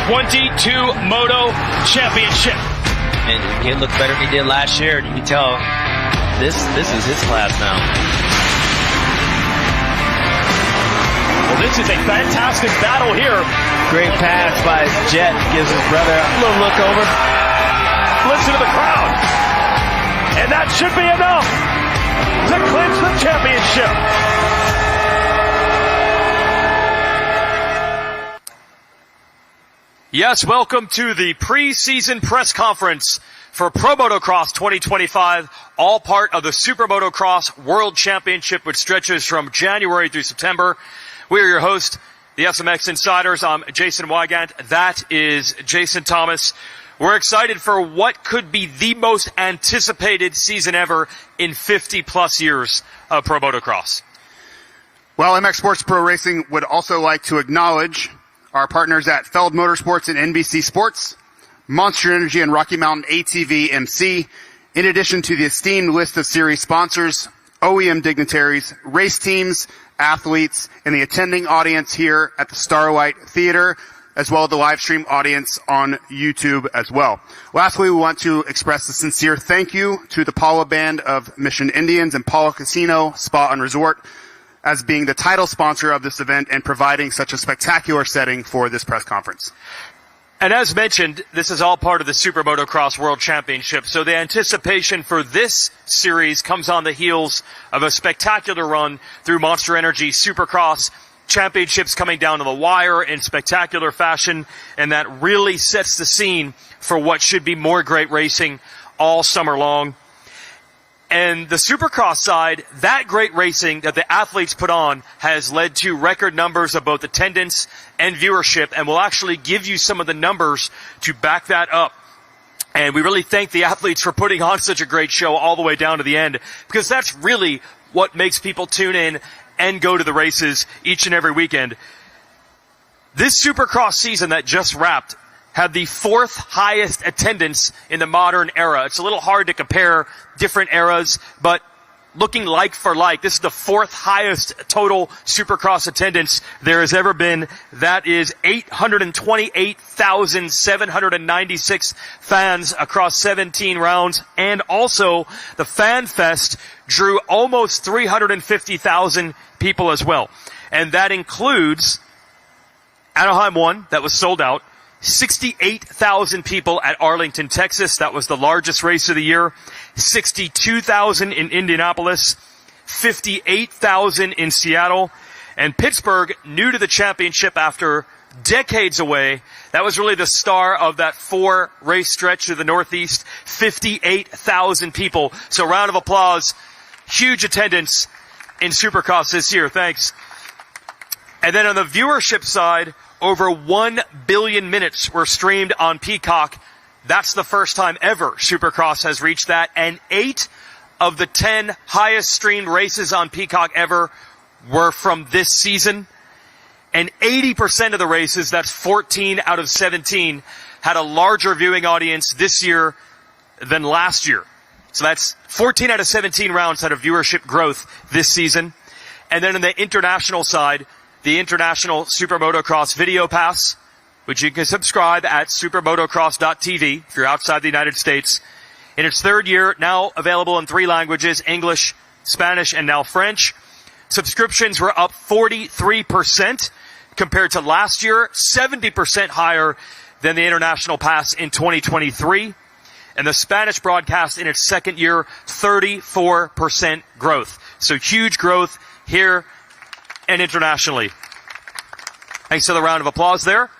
2022 Moto Championship. And he looked better than he did last year. You can tell this is his class now. Well, this is a fantastic battle here. Great pass by Jet. Gives his brother a little look over. Listen to the crowd. And that should be enough to clinch the championship. Yes, welcome to the preseason press conference for Pro Motocross 2025, all part of the Super Motocross World Championship, which stretches from January through September. We are your host, the SMX Insiders. I'm Jason Wygant. That is Jason Thomas. We're excited for what could be the most anticipated season ever in 50-plus years of Pro Motocross. Well, MX Sports Pro Racing would also like to acknowledge our partners at Feld Motorsports and NBC Sports, Monster Energy and Rocky Mountain ATV MC, in addition to the esteemed list of series sponsors, OEM dignitaries, race teams, athletes, and the attending audience here at the Starlight Theater, as well as the live stream audience on YouTube as well. Lastly, we want to express a sincere thank you to the Paula Band of Mission Indians and Paula Casino Spa and Resort as being the title sponsor of this event and providing such a spectacular setting for this press conference. And as mentioned, this is all part of the Super Motocross World Championship, so the anticipation for this series comes on the heels of a spectacular run through Monster Energy Supercross, championships coming down to the wire in spectacular fashion, and that really sets the scene for what should be more great racing all summer long. And the Supercross side, that great racing that the athletes put on has led to record numbers of both attendance and viewership, and we'll actually give you some of the numbers to back that up. And we really thank the athletes for putting on such a great show all the way down to the end, because that's really what makes people tune in and go to the races each and every weekend. This Supercross season that just wrapped had the fourth highest attendance in the modern era. It's a little hard to compare different eras, but looking like for like, this is the fourth highest total Supercross attendance there has ever been. That is 828,796 fans across 17 rounds. And also, the Fan Fest drew almost 350,000 people as well. And that includes Anaheim 1, that was sold out. 68,000 people at Arlington, Texas. That was the largest race of the year. 62,000 in Indianapolis. 58,000 in Seattle. And Pittsburgh, new to the championship after decades away. That was really the star of that 4-race stretch to the Northeast. 58,000 people. So round of applause. Huge attendance in Supercross this year. Thanks. And then on the viewership side, over 1 billion minutes were streamed on Peacock. That's the first time ever Supercross has reached that. And 8 of the 10 highest streamed races on Peacock ever were from this season. And 80% of the races, that's 14 out of 17, had a larger viewing audience this year than last year. So that's 14 out of 17 rounds had a viewership growth this season. And then on the international side, the International Super Motocross Video Pass, which you can subscribe at supermotocross.tv if you're outside the United States. In its third year, now available in 3 languages, English, Spanish, and now French. Subscriptions were up 43% compared to last year, 70% higher than the International Pass in 2023. And the Spanish broadcast in its second year, 34% growth. So huge growth here and internationally. Thanks for the round of applause there.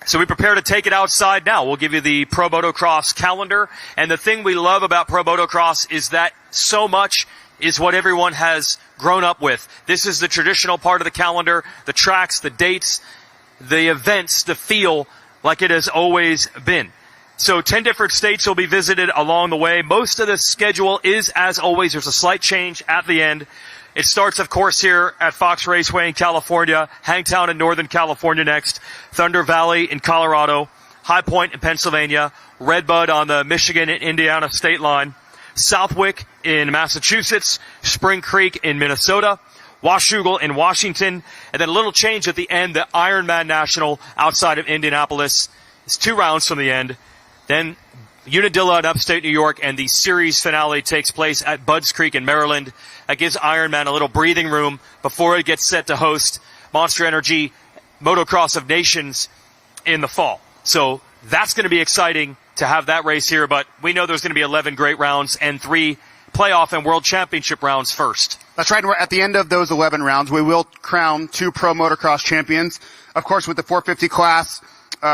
So we prepare to take it outside now. We'll give you the Pro Motocross calendar. And the thing we love about Pro Motocross is that so much is what everyone has grown up with. This is the traditional part of the calendar, the tracks, the dates, the events, the feel like it has always been. So 10 different states will be visited along the way. Most of the schedule is, as always, there's a slight change at the end. It starts, of course, here at Fox Raceway in California, Hangtown in Northern California next, Thunder Valley in Colorado, High Point in Pennsylvania, Redbud on the Michigan and Indiana state line, Southwick in Massachusetts, Spring Creek in Minnesota, Washougal in Washington, and then a little change at the end, the Ironman National outside of Indianapolis. It's 2 rounds from the end. Then Unadilla in upstate New York, and the series finale takes place at Budds Creek in Maryland. That gives Ironman a little breathing room before it gets set to host Monster Energy Motocross of Nations in the fall. So that's going to be exciting to have that race here, but we know there's going to be 11 great rounds and 3 playoff and world championship rounds first. That's right. And at the end of those 11 rounds, we will crown 2 pro motocross champions. Of course, with the 450 class,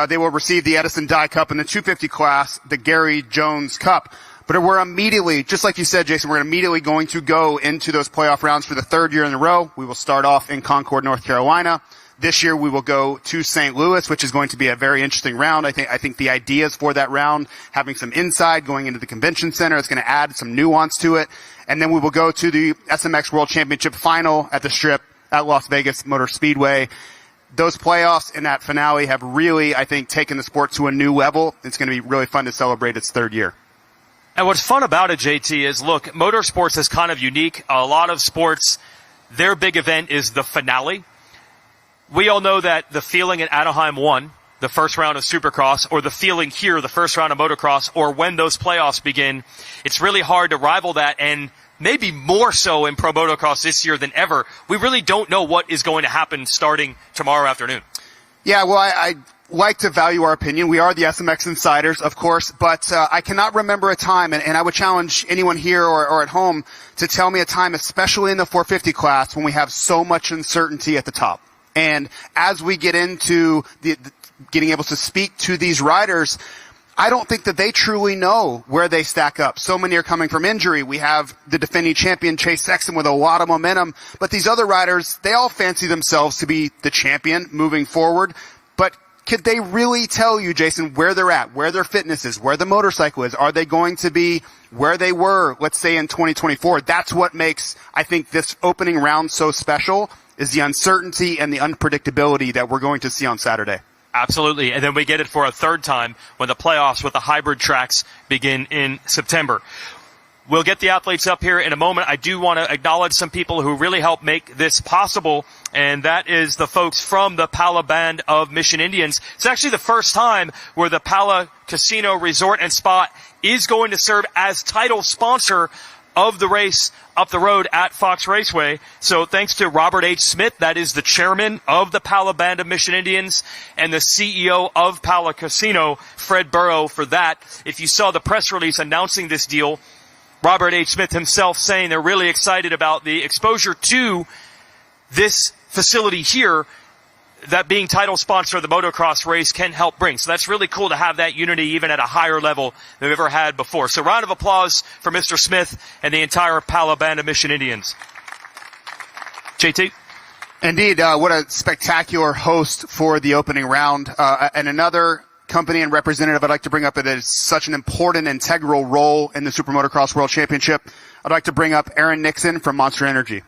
they will receive the Edison Dye Cup, and the 250 class, the Gary Jones Cup. But we're immediately, just like you said, Jason, we're immediately going to go into those playoff rounds for the 3rd year in a row. We will start off in Concord, North Carolina. This year we will go to St. Louis, which is going to be a very interesting round. I think the ideas for that round, having some inside, going into the convention center, it's going to add some nuance to it. And then we will go to the SMX World Championship final at the Strip at Las Vegas Motor Speedway. Those playoffs and that finale have really, I think, taken the sport to a new level. It's going to be really fun to celebrate its 3rd year. And what's fun about it, JT, is look, motorsports is kind of unique. A lot of sports, their big event is the finale. We all know that the feeling at Anaheim 1, the first round of Supercross, or the feeling here, the first round of Motocross, or when those playoffs begin, it's really hard to rival that, and maybe more so in Pro Motocross this year than ever. We really don't know what is going to happen starting tomorrow afternoon. Yeah, well, I like to value our opinion. We are the SMX insiders, of course, but I cannot remember a time, and I would challenge anyone here or at home to tell me a time, especially in the 450 class, when we have so much uncertainty at the top. And as we get into getting able to speak to these riders, I don't think that they truly know where they stack up. So many are coming from injury. We have the defending champion, Chase Sexton, with a lot of momentum. But these other riders, they all fancy themselves to be the champion moving forward. But could they really tell you, Jason, where they're at, where their fitness is, where the motorcycle is? Are they going to be where they were, let's say, in 2024? That's what makes, I think, this opening round so special, is the uncertainty and the unpredictability that we're going to see on Saturday. Absolutely. And then we get it for a 3rd time when the playoffs with the hybrid tracks begin in September. We'll get the athletes up here in a moment. I do want to acknowledge some people who really helped make this possible, and that is the folks from the Pala Band of Mission Indians. It's actually the first time where the Pala Casino Resort and Spa is going to serve as title sponsor of the race up the road at Fox Raceway. So thanks to Robert H. Smith, that is the chairman of the Pala Band of Mission Indians, and the CEO of Pala Casino, Fred Burrow, for that. If you saw the press release announcing this deal, Robert H. Smith himself saying they're really excited about the exposure to this facility here, that being title sponsor of the motocross race can help bring. So that's really cool to have that unity even at a higher level than we've ever had before. So round of applause for Mr. Smith and the entire Pala Band of Mission Indians. JT? Indeed, what a spectacular host for the opening round. And another company and representative I'd like to bring up that is such an important, integral role in the Super Motocross World Championship. I'd like to bring up Aaron Nixon from Monster Energy.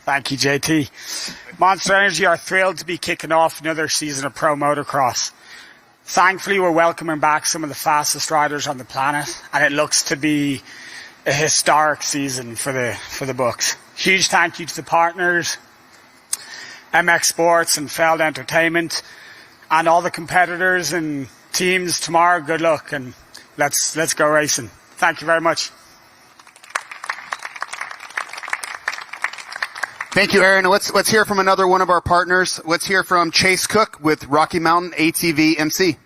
Thank you, JT. Monster Energy are thrilled to be kicking off another season of Pro Motocross. Thankfully, we're welcoming back some of the fastest riders on the planet, and it looks to be a historic season for the books. Huge thank you to the partners, MX Sports and Feld Entertainment, and all the competitors and teams tomorrow. Good luck, and let's go racing. Thank you very much. Thank you, Aaron. Let's hear from another one of our partners. Let's hear from Chase Cook with Rocky Mountain ATV MC.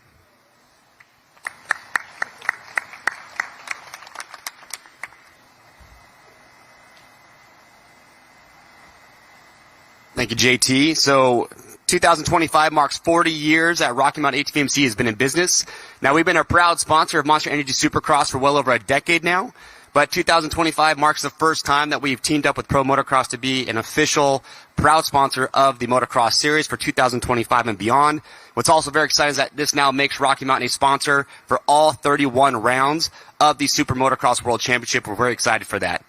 Thank you, JT. So 2025 marks 40 years that Rocky Mountain ATV MC has been in business. Now, we've been a proud sponsor of Monster Energy Supercross for well over a decade now. But 2025 marks the first time that we've teamed up with Pro Motocross to be an official, proud sponsor of the Motocross Series for 2025 and beyond. What's also very exciting is that this now makes Rocky Mountain a sponsor for all 31 rounds of the Super Motocross World Championship. We're very excited for that.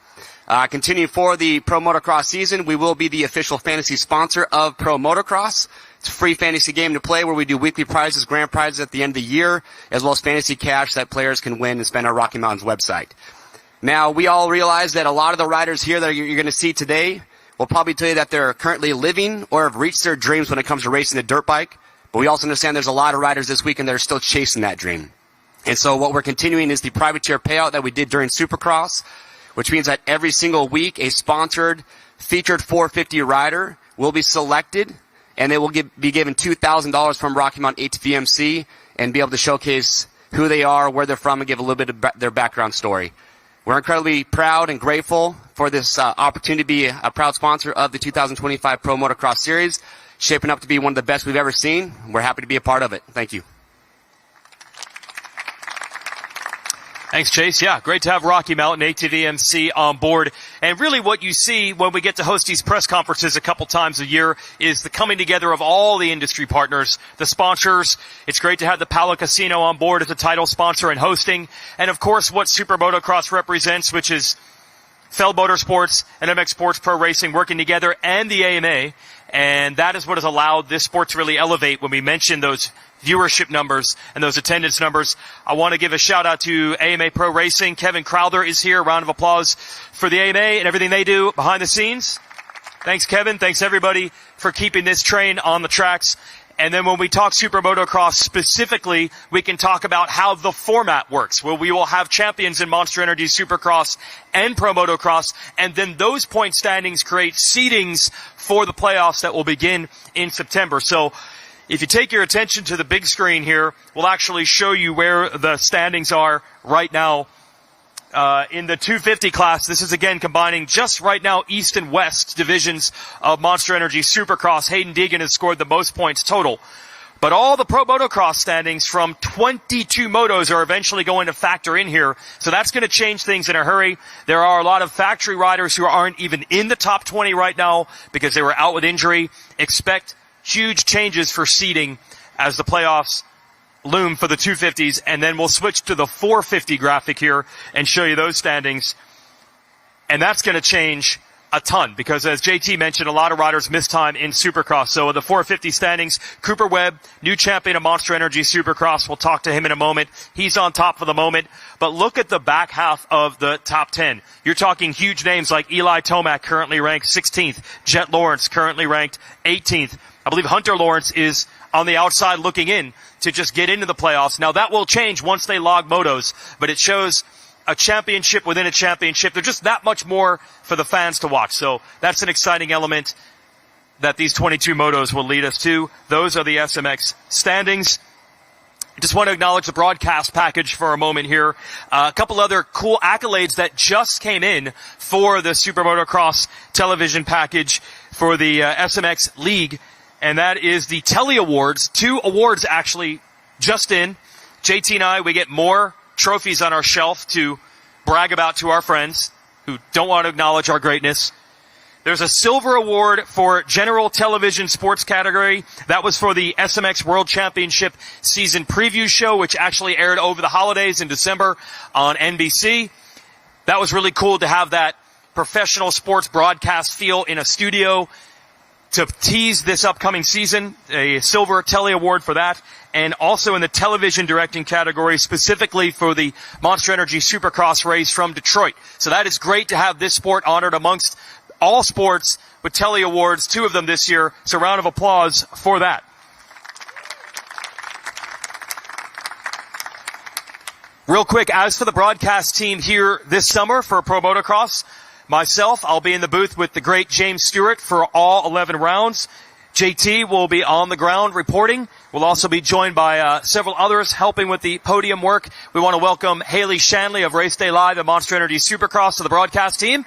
Continuing for the Pro Motocross season, we will be the official fantasy sponsor of Pro Motocross. It's a free fantasy game to play where we do weekly prizes, grand prizes at the end of the year, as well as fantasy cash that players can win and spend on Rocky Mountain's website. Now, we all realize that a lot of the riders here that you're going to see today will probably tell you that they're currently living or have reached their dreams when it comes to racing a dirt bike. But we also understand there's a lot of riders this weekend that are still chasing that dream. And so what we're continuing is the privateer payout that we did during Supercross, which means that every single week a sponsored featured 450 rider will be selected, and they will be given $2,000 from Rocky Mountain ATVMC and be able to showcase who they are, where they're from, and give a little bit of their background story. We're incredibly proud and grateful for this opportunity to be a proud sponsor of the 2025 Pro Motocross Series, shaping up to be one of the best we've ever seen. We're happy to be a part of it. Thank you. Thanks, Chase. Yeah, great to have Rocky Mountain ATVMC on board. And really what you see when we get to host these press conferences a couple times a year is the coming together of all the industry partners, the sponsors. It's great to have the Pala Casino on board as a title sponsor and hosting. And of course, what Super Motocross represents, which is Feld Motorsports and MX Sports Pro Racing working together, and the AMA. And that is what has allowed this sport to really elevate. When we mention those viewership numbers and those attendance numbers, I want to give a shout out to AMA Pro Racing. Kevin Crowther is here. Round of applause for the AMA and everything they do behind the scenes. Thanks, Kevin. Thanks, everybody, for keeping this train on the tracks. And then when we talk Super Motocross specifically, we can talk about how the format works, where we will have champions in Monster Energy Supercross and Pro Motocross, and then those point standings create seedings for the playoffs that will begin in September. So if you take your attention to the big screen here, we'll actually show you where the standings are right now. In the 250 class, this is again combining just right now East and West divisions of Monster Energy Supercross. Hayden Deegan has scored the most points total. But all the Pro Motocross standings from 22 motos are eventually going to factor in here. So that's going to change things in a hurry. There are a lot of factory riders who aren't even in the top 20 right now because they were out with injury. Expect huge changes for seeding as the playoffs loom for the 250s, and then we'll switch to the 450 graphic here and show you those standings. And that's going to change a ton because, as JT mentioned, a lot of riders missed time in Supercross. So the 450 standings, Cooper Webb, new champion of Monster Energy Supercross. We'll talk to him in a moment. He's on top for the moment. But look at the back half of the top 10. You're talking huge names like Eli Tomac, currently ranked 16th. Jet Lawrence, currently ranked 18th. I believe Hunter Lawrence is on the outside looking in to just get into the playoffs. Now that will change once they log motos, but it shows a championship within a championship. They're just that much more for the fans to watch. So that's an exciting element that these 22 motos will lead us to. Those are the SMX standings. Just want to acknowledge the broadcast package for a moment here. A couple other cool accolades that just came in for the Super Motocross television package for the SMX League. And that is the Telly Awards. 2 awards actually just in. JT and I, we get more trophies on our shelf to brag about to our friends who don't want to acknowledge our greatness. There's a silver award for general television sports category. That was for the SMX World Championship season preview show, which actually aired over the holidays in December on NBC. That was really cool to have that professional sports broadcast feel in a studio to tease this upcoming season, a silver Telly Award for that, and also in the television directing category, specifically for the Monster Energy Supercross race from Detroit. So that is great to have this sport honored amongst all sports with Telly Awards, 2 of them this year. So a round of applause for that. Real quick, as for the broadcast team here this summer for Pro Motocross, myself, I'll be in the booth with the great James Stewart for all 11 rounds. JT will be on the ground reporting. We'll also be joined by several others helping with the podium work. We want to welcome Haley Shanley of Race Day Live and Monster Energy Supercross to the broadcast team.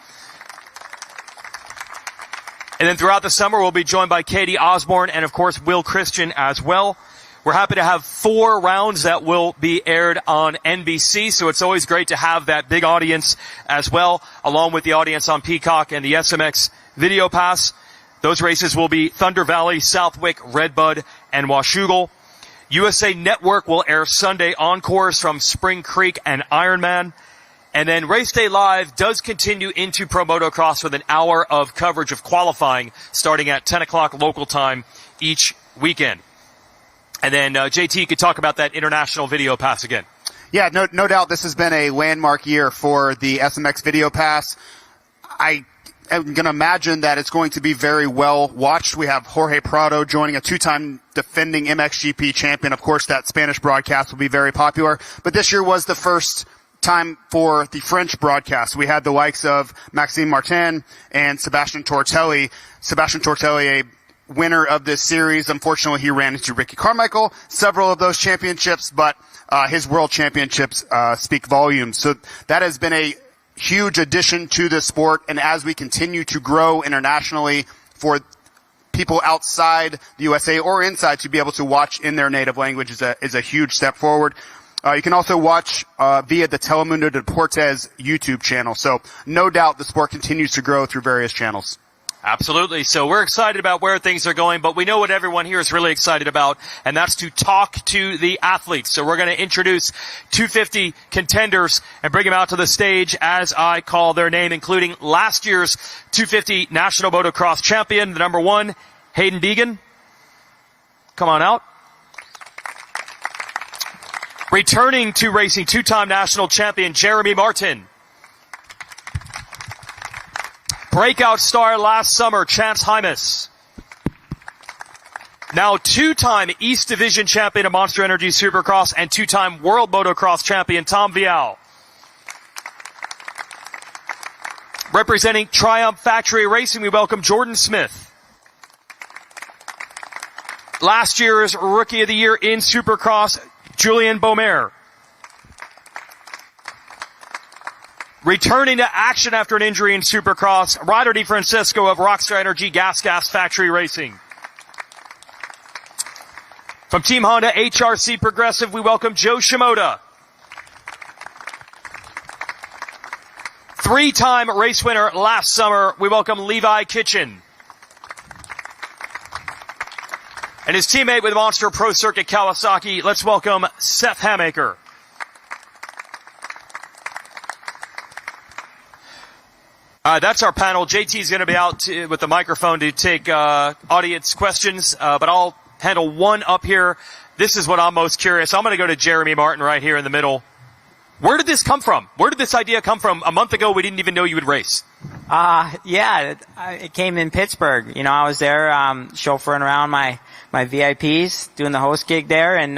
And then throughout the summer, we'll be joined by Katie Osborne and, of course, Will Christian as well. We're happy to have 4 rounds that will be aired on NBC, so it's always great to have that big audience as well, along with the audience on Peacock and the SMX Video Pass. Those races will be Thunder Valley, Southwick, Redbud, and Washougal. USA Network will air Sunday encores from Spring Creek and Ironman. And then Race Day Live does continue into Pro Motocross with an hour of coverage of qualifying starting at 10 o'clock local time each weekend. And then, JT, you could talk about that international video pass again. Yeah, no doubt this has been a landmark year for the SMX Video Pass. I am going to imagine that it's going to be very well watched. We have Jorge Prado joining, a two-time defending MXGP champion. Of course, that Spanish broadcast will be very popular. But this year was the first time for the French broadcast. We had the likes of Maxime Martin and Sebastian Tortelli. Sebastian Tortelli, a winner of this series. Unfortunately, he ran into Ricky Carmichael, several of those championships, but his world championships speak volumes. So that has been a huge addition to the sport, and as we continue to grow internationally for people outside the USA or inside to be able to watch in their native language is a huge step forward. You can also watch via the Telemundo Deportes YouTube channel. So no doubt the sport continues to grow through various channels. Absolutely. So we're excited about where things are going, but we know what everyone here is really excited about, and that's to talk to the athletes. So we're going to introduce 250 contenders and bring them out to the stage as I call their name, including last year's 250 National Motocross champion, the number 1, Hayden Deegan. Come on out. Returning to racing, 2-time national champion, Jeremy Martin. Breakout star last summer, Chance Hymas. Now 2-time East Division champion of Monster Energy Supercross and 2-time World Motocross champion, Tom Vial. Representing Triumph Factory Racing, we welcome Jordan Smith. Last year's Rookie of the Year in Supercross, Julian Beaumer. Returning to action after an injury in Supercross, Ryder DeFrancisco of Rockstar Energy Gas Factory Racing. From Team Honda HRC Progressive, we welcome Joe Shimoda. 3-time race winner last summer, we welcome Levi Kitchen. And his teammate with Monster Pro Circuit Kawasaki, let's welcome Seth Hamaker. That's our panel. JT's going to be out with the microphone to take audience questions, but I'll handle one up here. This is what I'm most curious. I'm going to go to Jeremy Martin right here in the middle. Where did this come from? Where did this idea come from? A month ago, we didn't even know you would race. It came in Pittsburgh. You know, I was there chauffeuring around my VIPs, doing the host gig there, and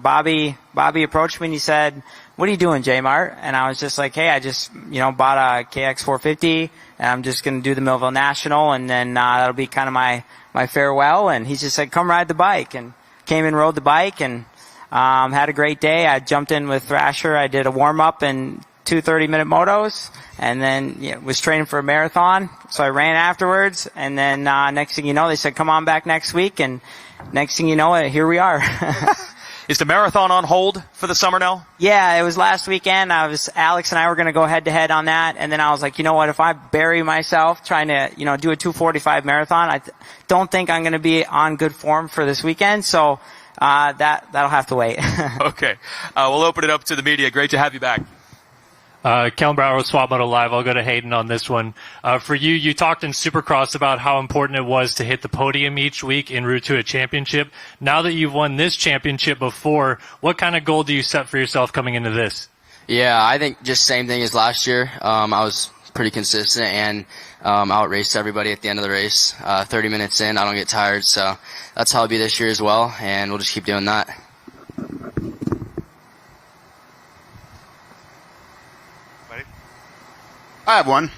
Bobby approached me and he said, "What are you doing, J-Mart?" And I was just like, "Hey, I just, bought a KX 450 and I'm just going to do the Millville National, and then that'll be kind of my farewell." And he just said, "Come ride the bike," and came and rode the bike and had a great day. I jumped in with Thrasher. I did a warm-up and 2 30-minute motos, and then was training for a marathon. So I ran afterwards, and then next thing you know, they said, "Come on back next week," and next thing you know, here we are. Is the marathon on hold for the summer now? Yeah, it was last weekend. Alex and I were going to go head-to-head on that, and then I was like, you know what, if I bury myself trying to, do a 2:45 marathon, I don't think I'm going to be on good form for this weekend, so that'll have to wait. Okay. We'll open it up to the media. Great to have you back. Kellen Brower with Swap Moto Live. I'll go to Hayden on this one. For you talked in Supercross about how important it was to hit the podium each week en route to a championship. Now that you've won this championship before, what kind of goal do you set for yourself coming into this? Yeah, I think just same thing as last year. I was pretty consistent and outraced everybody at the end of the race. 30 minutes in, I don't get tired, so that's how I'll be this year as well, and we'll just keep doing that. I have one.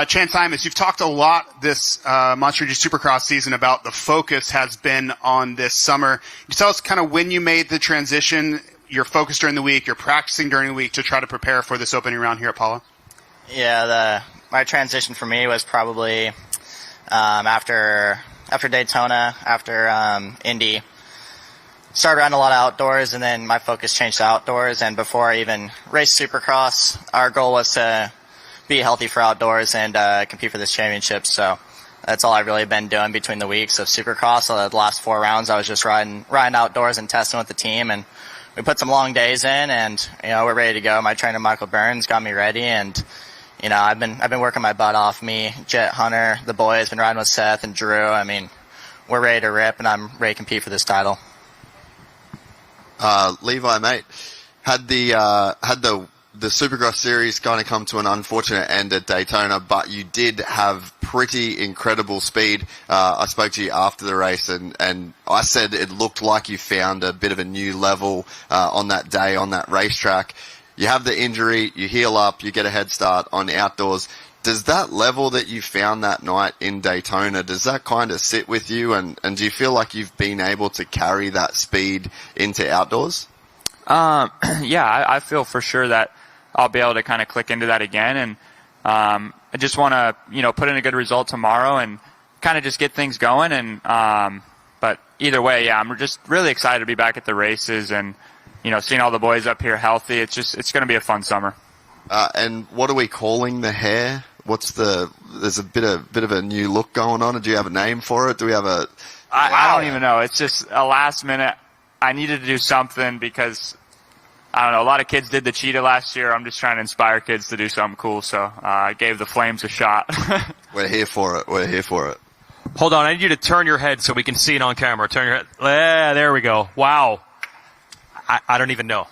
Chance Hymas, you've talked a lot this Monster Energy Supercross season about the focus has been on this summer. Can you tell us kind of when you made the transition, you're focused during the week, you're practicing during the week to try to prepare for this opening round here at Pala? Yeah, my transition for me was probably after Daytona, after Indy. Started around a lot of outdoors, and then my focus changed to outdoors. And before I even raced Supercross, our goal was to be healthy for outdoors and compete for this championship. So that's all I've really been doing between the weeks of Supercross. So the last 4 rounds, I was just riding outdoors and testing with the team, and we put some long days in, and we're ready to go. My trainer Michael Burns got me ready, and I've been working my butt off. Me, Jet, Hunter, the boys, been riding with Seth and Drew. I mean, we're ready to rip, and I'm ready to compete for this title. Levi, mate, had the Supercross series kind of come to an unfortunate end at Daytona, but you did have pretty incredible speed. I spoke to you after the race, and I said it looked like you found a bit of a new level on that day on that racetrack. You have the injury, you heal up, you get a head start on outdoors. Does that level that you found that night in Daytona, does that kind of sit with you, and do you feel like you've been able to carry that speed into outdoors? Yeah, I feel for sure that I'll be able to kind of click into that again, and I just want to, put in a good result tomorrow and kind of just get things going. And but either way, yeah, I'm just really excited to be back at the races and seeing all the boys up here healthy. It's going to be a fun summer. And what are we calling the hair? There's a bit of a new look going on. Do you have a name for it? Do we have a? I don't even know. It's just a last minute. I needed to do something because I don't know. A lot of kids did the cheetah last year. I'm just trying to inspire kids to do something cool. So I gave the flames a shot. We're here for it. Hold on. I need you to turn your head so we can see it on camera. Turn your head. Yeah, there we go. Wow. I don't even know.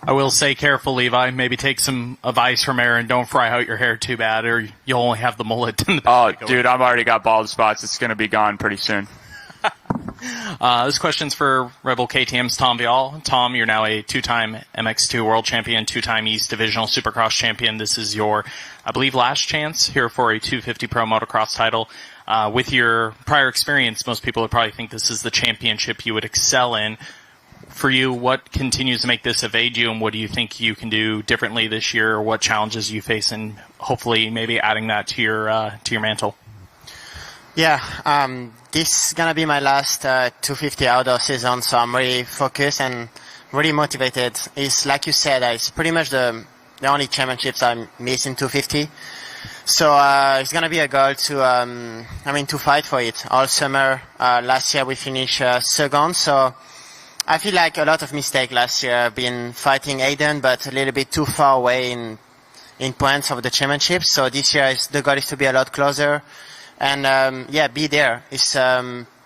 I will say, careful, Levi. Maybe take some advice from Aaron. Don't fry out your hair too bad, or you'll only have the mullet. Oh, dude, I've already got bald spots. It's going to be gone pretty soon. This question's for Rebel KTM's Tom Vial. Tom, you're now a two-time MX2 world champion, two-time East Divisional Supercross champion. This is your, I believe, last chance here for a 250 Pro Motocross title. With your prior experience, most people would probably think this is the championship you would excel in. For you, what continues to make this evade you, and what do you think you can do differently this year, or what challenges you face, and hopefully maybe adding that to your mantle? Yeah, this is gonna be my last 250 outdoor season, so I'm really focused and really motivated. It's like you said, it's pretty much the only championships I miss in 250. So it's gonna be a goal to fight for it all summer. Last year we finished second, so I feel like a lot of mistake last year. I've been fighting Aiden, but a little bit too far away in points of the championship. So this year the goal is to be a lot closer. And be there. It's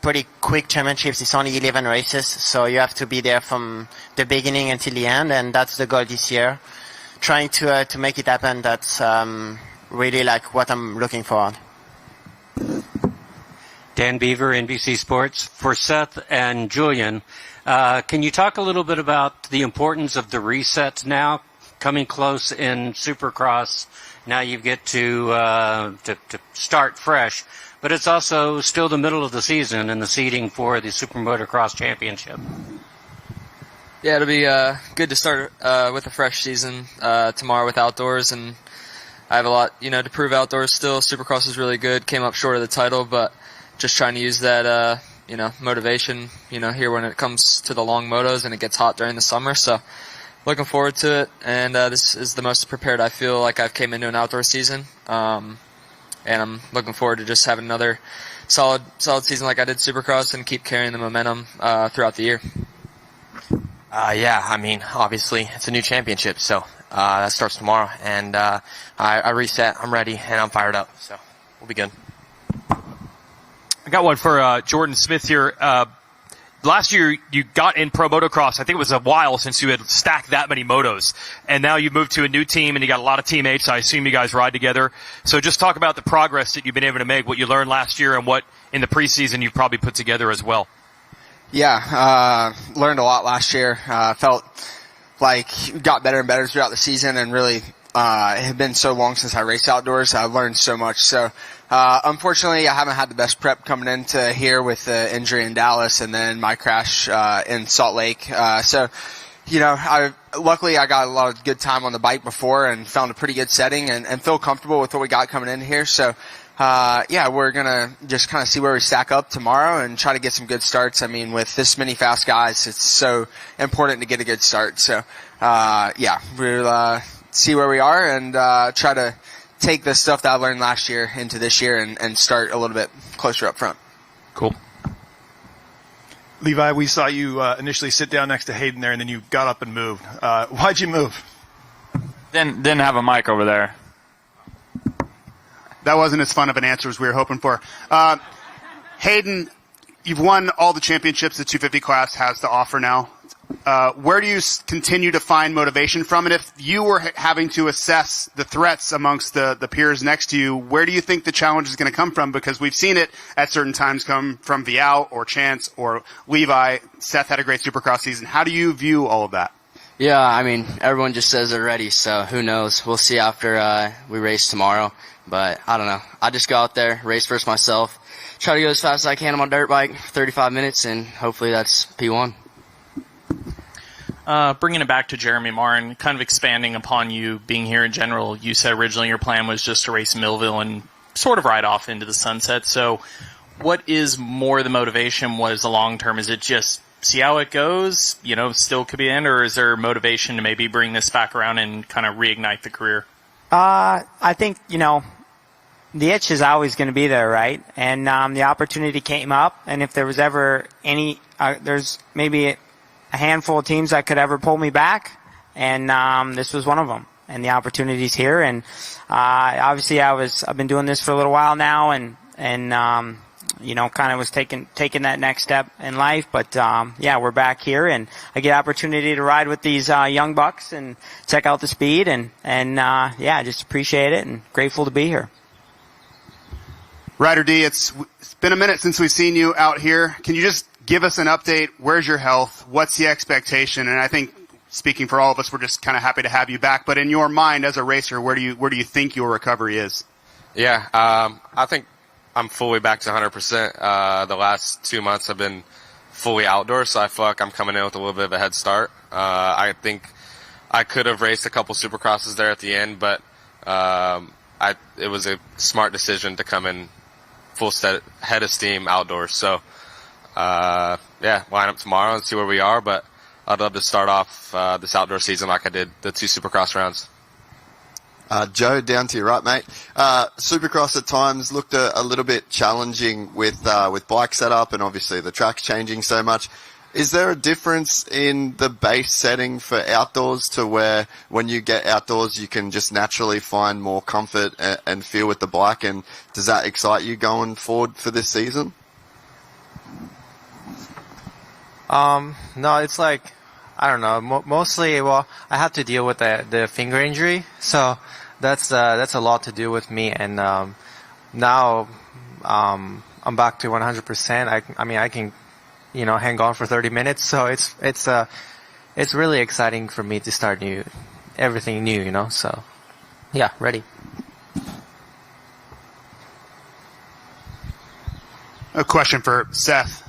pretty quick championships. It's only 11 races, so you have to be there from the beginning until the end, and that's the goal this year. Trying to make it happen. That's really like what I'm looking for. Dan Beaver, NBC Sports. For Seth and Julian, can you talk a little bit about the importance of the reset now, coming close in Supercross? Now you get to start fresh, but it's also still the middle of the season and the seeding for the Super Motocross Championship. Yeah, it'll be good to start with a fresh season tomorrow with outdoors, and I have a lot, to prove outdoors still. Supercross is really good, came up short of the title, but just trying to use that, motivation, here when it comes to the long motos and it gets hot during the summer. So looking forward to it, and this is the most prepared I feel like I've came into an outdoor season, and I'm looking forward to just having another solid season like I did Supercross and keep carrying the momentum throughout the year. Obviously it's a new championship, so that starts tomorrow, and I reset, I'm ready, and I'm fired up, so we'll be good. I got one for Jordan Smith here. Last year, you got in Pro Motocross. I think it was a while since you had stacked that many motos. And now you've moved to a new team, and you got a lot of teammates. I assume you guys ride together. So just talk about the progress that you've been able to make, what you learned last year, and what in the preseason you've probably put together as well. Yeah, learned a lot last year. Felt like got better and better throughout the season, and really it had been so long since I raced outdoors. I learned so much. So unfortunately, I haven't had the best prep coming into here with the injury in Dallas and then my crash in Salt Lake. Luckily I got a lot of good time on the bike before and found a pretty good setting and feel comfortable with what we got coming in here. So we're gonna just kind of see where we stack up tomorrow and try to get some good starts. I mean, with this many fast guys, it's so important to get a good start. So we'll see where we are and try to take the stuff that I learned last year into this year and start a little bit closer up front. Cool. Levi, we saw you initially sit down next to Hayden there, and then you got up and moved. Why'd you move? Didn't have a mic over there. That wasn't as fun of an answer as we were hoping for. Hayden, you've won all the championships the 250 class has to offer now. Where do you continue to find motivation from? And if you were having to assess the threats amongst the peers next to you, where do you think the challenge is going to come from? Because we've seen it at certain times come from Vial or Chance or Levi. Seth had a great Supercross season. How do you view all of that? Yeah, I mean, everyone just says they're ready, so who knows? We'll see after we race tomorrow. But I don't know. I just go out there, race first myself, try to go as fast as I can on my dirt bike for 35 minutes, and hopefully that's P1. Bringing it back to Jeremy Martin, kind of expanding upon you being here in general, you said originally your plan was just to race Millville and sort of ride off into the sunset. So what is more the motivation? What is the long term? Is it just see how it goes, still could be in, or is there motivation to maybe bring this back around and kind of reignite the career? I think, the itch is always going to be there, right? And the opportunity came up, and if there was ever there's maybe a handful of teams that could ever pull me back, and this was one of them. And the opportunity's here, and obviously I've been doing this for a little while now, and kind of was taking that next step in life. But we're back here, and I get opportunity to ride with these young bucks and check out the speed, and just appreciate it and grateful to be here. Ryder D, it's been a minute since we've seen you out here. Can you just give us an update? Where's your health? What's the expectation? And I think, speaking for all of us, we're just kind of happy to have you back. But in your mind as a racer, where do you think your recovery is? Yeah, I think I'm fully back to 100%. The last 2 months I've been fully outdoors, so I feel like I'm coming in with a little bit of a head start. I think I could have raced a couple Supercrosses there at the end, but it was a smart decision to come in full head of steam outdoors. So, line up tomorrow and see where we are, but I'd love to start off this outdoor season like I did the 2 Supercross rounds. Joe, down to you, right, mate? Supercross at times looked a little bit challenging with bike setup, and obviously the track's changing so much. Is there a difference in the base setting for outdoors to where when you get outdoors you can just naturally find more comfort and feel with the bike, and does that excite you going forward for this season? No, it's like, I don't know, mostly, I have to deal with the finger injury, so that's a lot to do with me, and now I'm back to 100%. I can hang on for 30 minutes, so it's really exciting for me to start everything new, so yeah, ready. A question for Seth.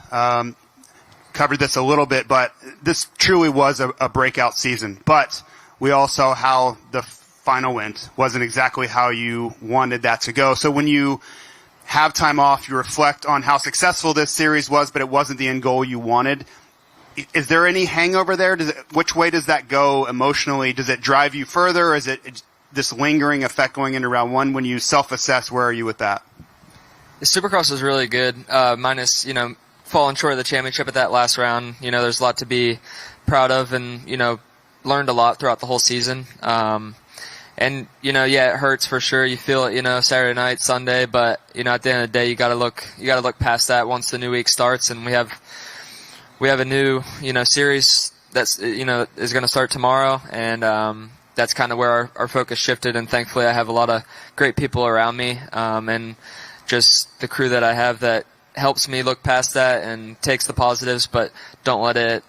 Covered this a little bit, but this truly was a breakout season. But we all saw how the final went. Wasn't exactly how you wanted that to go. So when you have time off, you reflect on how successful this series was, but it wasn't the end goal you wanted. Is there any hangover there? Which way does that go emotionally? Does it drive you further, or is it this lingering effect going into round one? When you self-assess, where are you with that? The Supercross was really good, minus, falling short of the championship at that last round. There's a lot to be proud of, and, learned a lot throughout the whole season. And, it hurts for sure. You feel it, Saturday night, Sunday, but, at the end of the day, you gotta look past that once the new week starts, and we have a new, series that's, is gonna start tomorrow, and, that's kind of where our focus shifted, and thankfully I have a lot of great people around me, and just the crew that I have that helps me look past that and takes the positives, but don't let it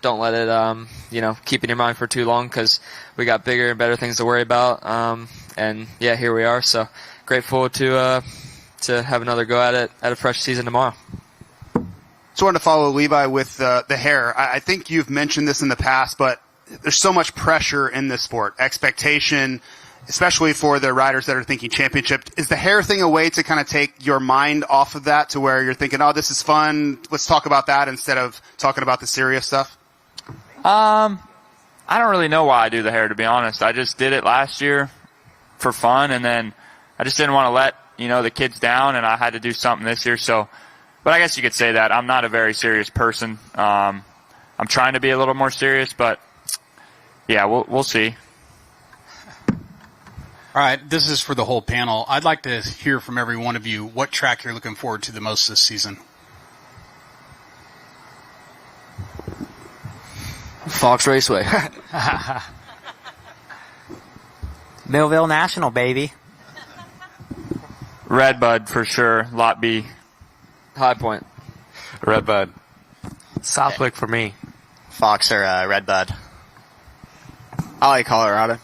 keep in your mind for too long, because we got bigger and better things to worry about. And yeah, here we are. So grateful to have another go at it at a fresh season tomorrow. So I wanted to follow Levi with the hair. I think you've mentioned this in the past, but there's so much pressure in this sport, expectation, especially for the riders that are thinking championship. Is the hair thing a way to kind of take your mind off of that, to where you're thinking, oh, this is fun, let's talk about that instead of talking about the serious stuff? I don't really know why I do the hair, to be honest. I just did it last year for fun, and then I just didn't want to let, the kids down, and I had to do something this year. So, but I guess you could say that. I'm not a very serious person. I'm trying to be a little more serious, but yeah, we'll see. All right, this is for the whole panel. I'd like to hear from every one of you what track you're looking forward to the most this season. Fox Raceway. Millville National, baby. Redbud for sure. Lot B. High Point. Redbud. Southwick for me. Fox or Redbud. I like Colorado.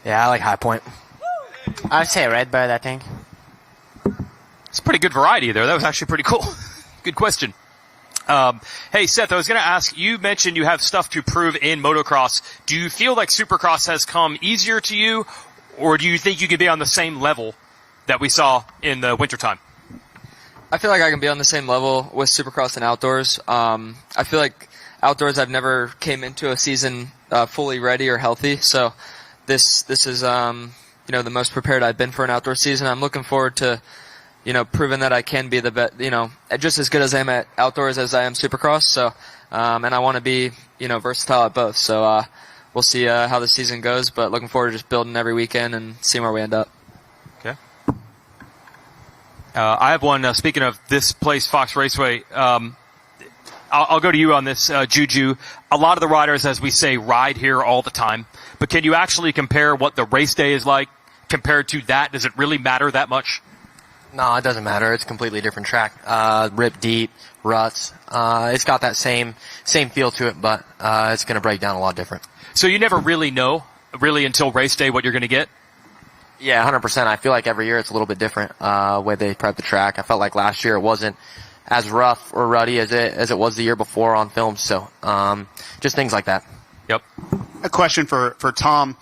Yeah, I like High Point. I'd say Redbird, I think. It's a pretty good variety there. That was actually pretty cool. Good question. Hey, Seth, I was going to ask, you mentioned you have stuff to prove in motocross. Do you feel like Supercross has come easier to you, or do you think you could be on the same level that we saw in the wintertime? I feel like I can be on the same level with Supercross and outdoors. I feel like outdoors I've never came into a season fully ready or healthy, so this is the most prepared I've been for an outdoor season. I'm looking forward to proving that I can be the best, just as good as I am at outdoors as I am Supercross. So, and I want to be, versatile at both. So, we'll see how the season goes, but looking forward to just building every weekend and seeing where we end up. Okay. I have one, speaking of this place, Fox Raceway, I'll go to you on this, Juju. A lot of the riders, as we say, ride here all the time, but can you actually compare what the race day is like compared to that? Does it really matter that much? No, it doesn't matter. It's a completely different track. Rip deep, ruts. It's got that same feel to it, but it's going to break down a lot different. So you never really know, until race day, what you're going to get? Yeah, 100%. I feel like every year it's a little bit different, way they prep the track. I felt like last year it wasn't as rough or ruddy as it was the year before on film. So, just things like that. Yep. A question for Tom.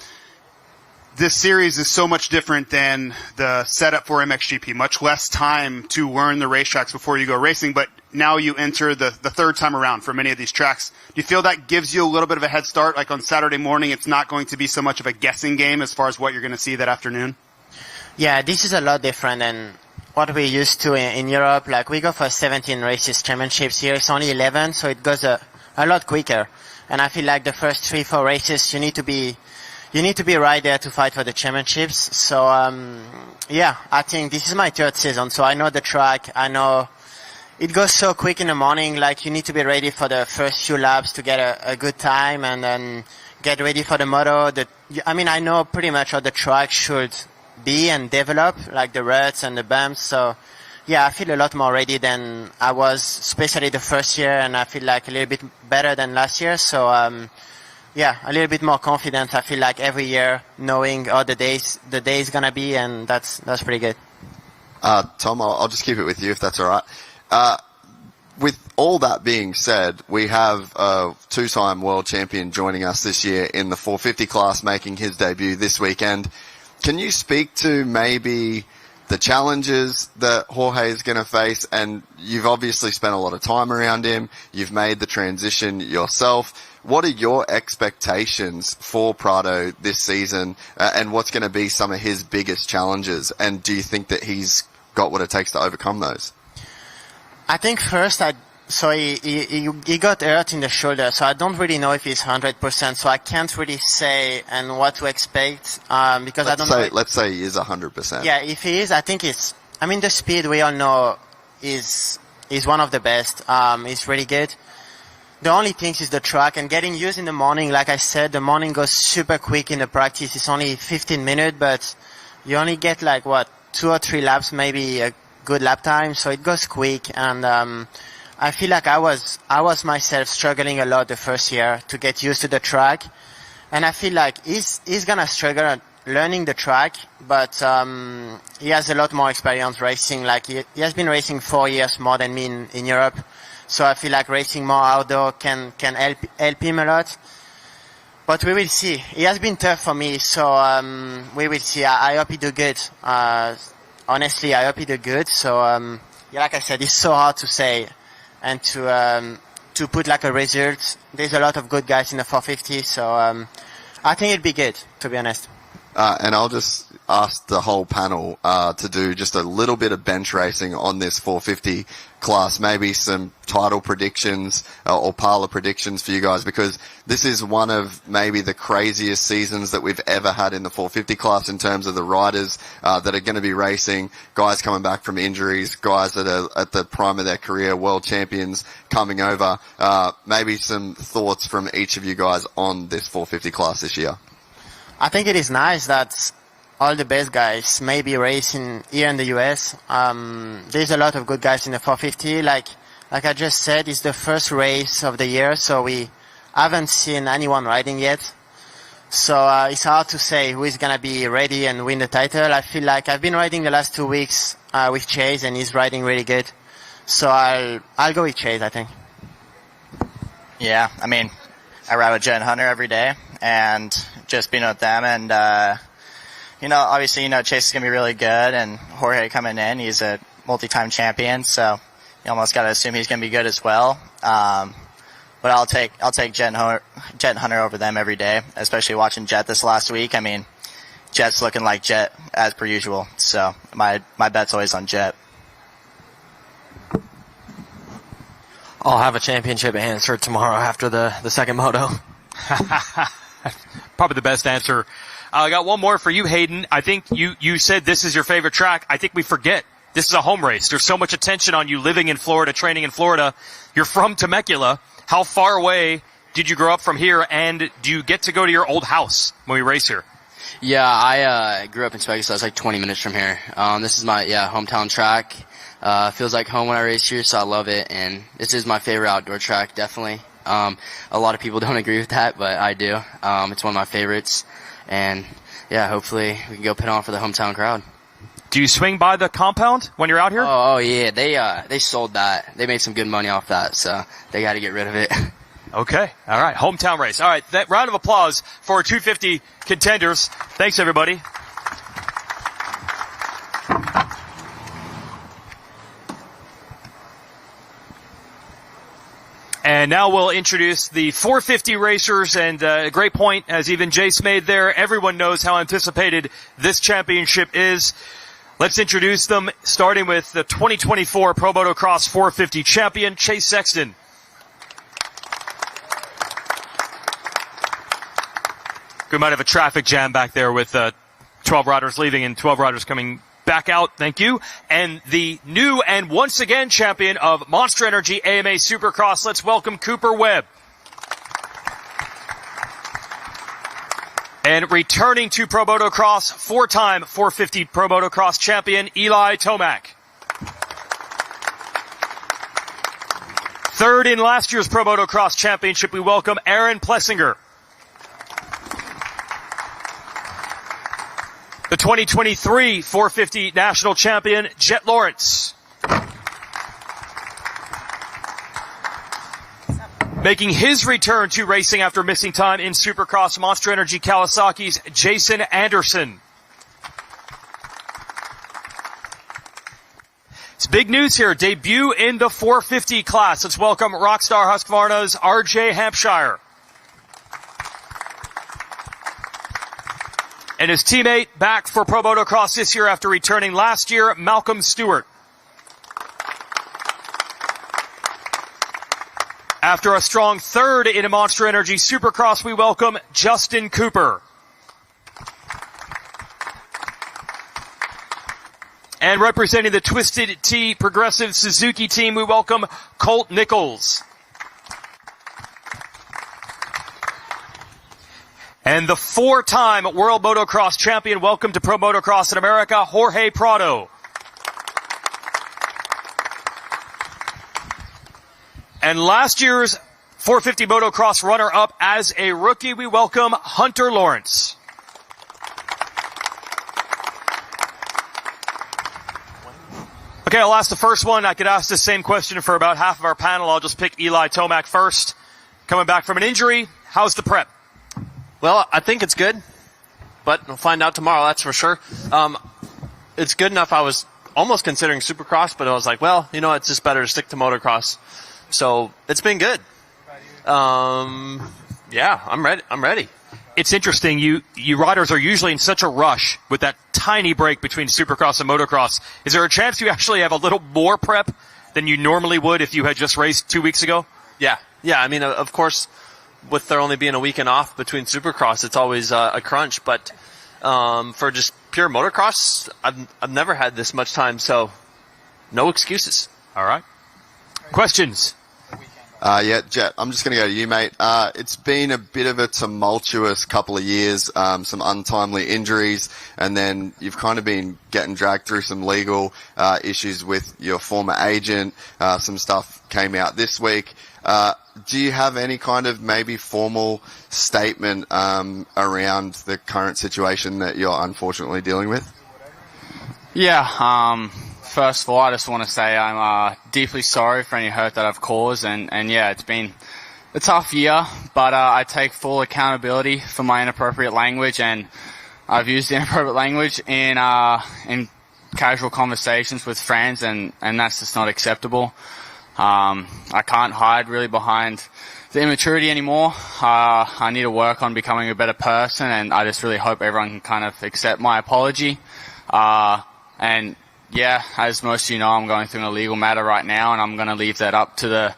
This series is so much different than the setup for MXGP. Much less time to learn the racetracks before you go racing, but now you enter the third time around for many of these tracks. Do you feel that gives you a little bit of a head start? Like on Saturday morning, it's not going to be so much of a guessing game as far as what you're going to see that afternoon? Yeah, this is a lot different than what we're used to in Europe. Like, we go for 17 races championships. Here it's only 11, so it goes a lot quicker. And I feel like the first 3-4 races, you need to be right there to fight for the championships. So, yeah, I think this is my third season, so I know the track. I know it goes so quick in the morning. Like, you need to be ready for the first few laps to get a good time, and then get ready for the moto. I know pretty much how the track should be and develop, like the ruts and the bumps. So, yeah, I feel a lot more ready than I was, especially the first year, and I feel like a little bit better than last year. So, yeah, a little bit more confident. I feel like every year, knowing how the day is gonna be, and that's pretty good. Tom, I'll just keep it with you if that's all right. With all that being said, we have a two-time world champion joining us this year in the 450 class, making his debut this weekend. Can you speak to maybe the challenges that Jorge is going to face? And you've obviously spent a lot of time around him. You've made the transition yourself. What are your expectations for Prado this season, and what's going to be some of his biggest challenges? And do you think that he's got what it takes to overcome those? I think first, he got hurt in the shoulder, so I don't really know if he's 100%. So I can't really say and what to expect because I don't know. Let's say he is 100%. Yeah, if he is, I think the speed we all know is one of the best. It's really good. The only thing is the track and getting used in the morning. Like I said, the morning goes super quick in the practice. It's only 15 minutes, but you only get 2 or 3 laps, maybe a good lap time. So it goes quick, and I feel like I was myself struggling a lot the first year to get used to the track, and I feel like he's gonna struggle at learning the track, but he has a lot more experience racing. Like he has been racing 4 years more than me in Europe. So I feel like racing more outdoor can help him a lot. But we will see. He has been tough for me, so we will see. I hope he do good. Honestly, I hope he do good. So yeah, like I said, it's so hard to say and to put a result. There's a lot of good guys in the 450, so I think it'll be good, to be honest. And I'll just asked the whole panel to do just a little bit of bench racing on this 450 class, maybe some title predictions or parlor predictions for you guys, because this is one of maybe the craziest seasons that we've ever had in the 450 class in terms of the riders that are going to be racing, guys coming back from injuries, guys that are at the prime of their career, world champions coming over. Maybe some thoughts from each of you guys on this 450 class this year. I think it is nice that all the best guys may be racing here in the US. There's a lot of good guys in the 450. Like I just said, it's the first race of the year, so we haven't seen anyone riding yet. So it's hard to say who is going to be ready and win the title. I feel like I've been riding the last 2 weeks with Chase, and he's riding really good. So I'll go with Chase, I think. Yeah, I mean, I ride with Jet and Hunter every day, and just being with them, and obviously, Chase is going to be really good, and Jorge coming in, he's a multi-time champion, so you almost got to assume he's going to be good as well. But I'll take Jet and Hunter over them every day, especially watching Jet this last week. I mean, Jet's looking like Jet as per usual, so my bet's always on Jet. I'll have a championship answer tomorrow after the second moto. Probably the best answer. I got one more for you, Hayden. I think you said this is your favorite track. I think we forget. This is a home race. There's so much attention on you living in Florida, training in Florida. You're from Temecula. How far away did you grow up from here, and do you get to go to your old house when we race here? Yeah, I grew up in Temecula, so it's like 20 minutes from here. This is my hometown track. Feels like home when I race here, so I love it, and this is my favorite outdoor track, definitely. A lot of people don't agree with that, but I do. It's one of my favorites, and yeah, hopefully we can go pit on for the hometown crowd. Do you swing by the compound when you're out here? Oh yeah, they sold that. They made some good money off that, so they got to get rid of it. Okay, all right, hometown race. All right, that round of applause for our 250 contenders. Thanks, everybody. And now we'll introduce the 450 racers, and a great point, as even Jace made there. Everyone knows how anticipated this championship is. Let's introduce them, starting with the 2024 Pro Motocross 450 champion, Chase Sexton. We might have a traffic jam back there with 12 riders leaving and 12 riders coming back out. Thank you. And the new and once again champion of Monster Energy AMA Supercross, let's welcome Cooper Webb. And returning to Pro Motocross, four-time 450 Pro Motocross champion, Eli Tomac. Third in last year's Pro Motocross championship, we welcome Aaron Plessinger. The 2023 450 national champion, Jet Lawrence. Making his return to racing after missing time in Supercross, Monster Energy Kawasaki's Jason Anderson. It's big news here. Debut in the 450 class. Let's welcome Rockstar Husqvarna's RJ Hampshire. And his teammate back for Pro Motocross this year after returning last year, Malcolm Stewart. After a strong third in a Monster Energy Supercross, we welcome Justin Cooper. And representing the Twisted Tea Progressive Suzuki team, we welcome Colt Nichols. And the four-time World Motocross champion, welcome to Pro Motocross in America, Jorge Prado. And last year's 450 Motocross runner-up as a rookie, we welcome Hunter Lawrence. Okay, I'll ask the first one. I could ask the same question for about half of our panel. I'll just pick Eli Tomac first. Coming back from an injury, how's the prep? Well, I think it's good, but we'll find out tomorrow, that's for sure. It's good enough. I was almost considering Supercross, but I was like, well, it's just better to stick to motocross. So it's been good. Yeah, I'm ready. it's interesting. You riders are usually in such a rush with that tiny break between Supercross and Motocross. Is there a chance you actually have a little more prep than you normally would if you had just raced 2 weeks ago? Yeah. I mean, of course, with there only being a weekend off between Supercross, it's always a crunch. But for just pure motocross, I've never had this much time, so no excuses. All right. Questions? Yeah, Jet, I'm just going to go to you, mate. It's been a bit of a tumultuous couple of years, some untimely injuries, and then you've kind of been getting dragged through some legal issues with your former agent. Some stuff came out this week. Do you have any kind of maybe formal statement around the current situation that you're unfortunately dealing with? Yeah, first of all, I just want to say I'm deeply sorry for any hurt that I've caused, and yeah, it's been a tough year, but I take full accountability for my inappropriate language, and I've used the inappropriate language in casual conversations with friends, and that's just not acceptable. I can't hide really behind the immaturity anymore. I need to work on becoming a better person, and I just really hope everyone can kind of accept my apology. And yeah, as most of you know, I'm going through a legal matter right now, and I'm going to leave that up to the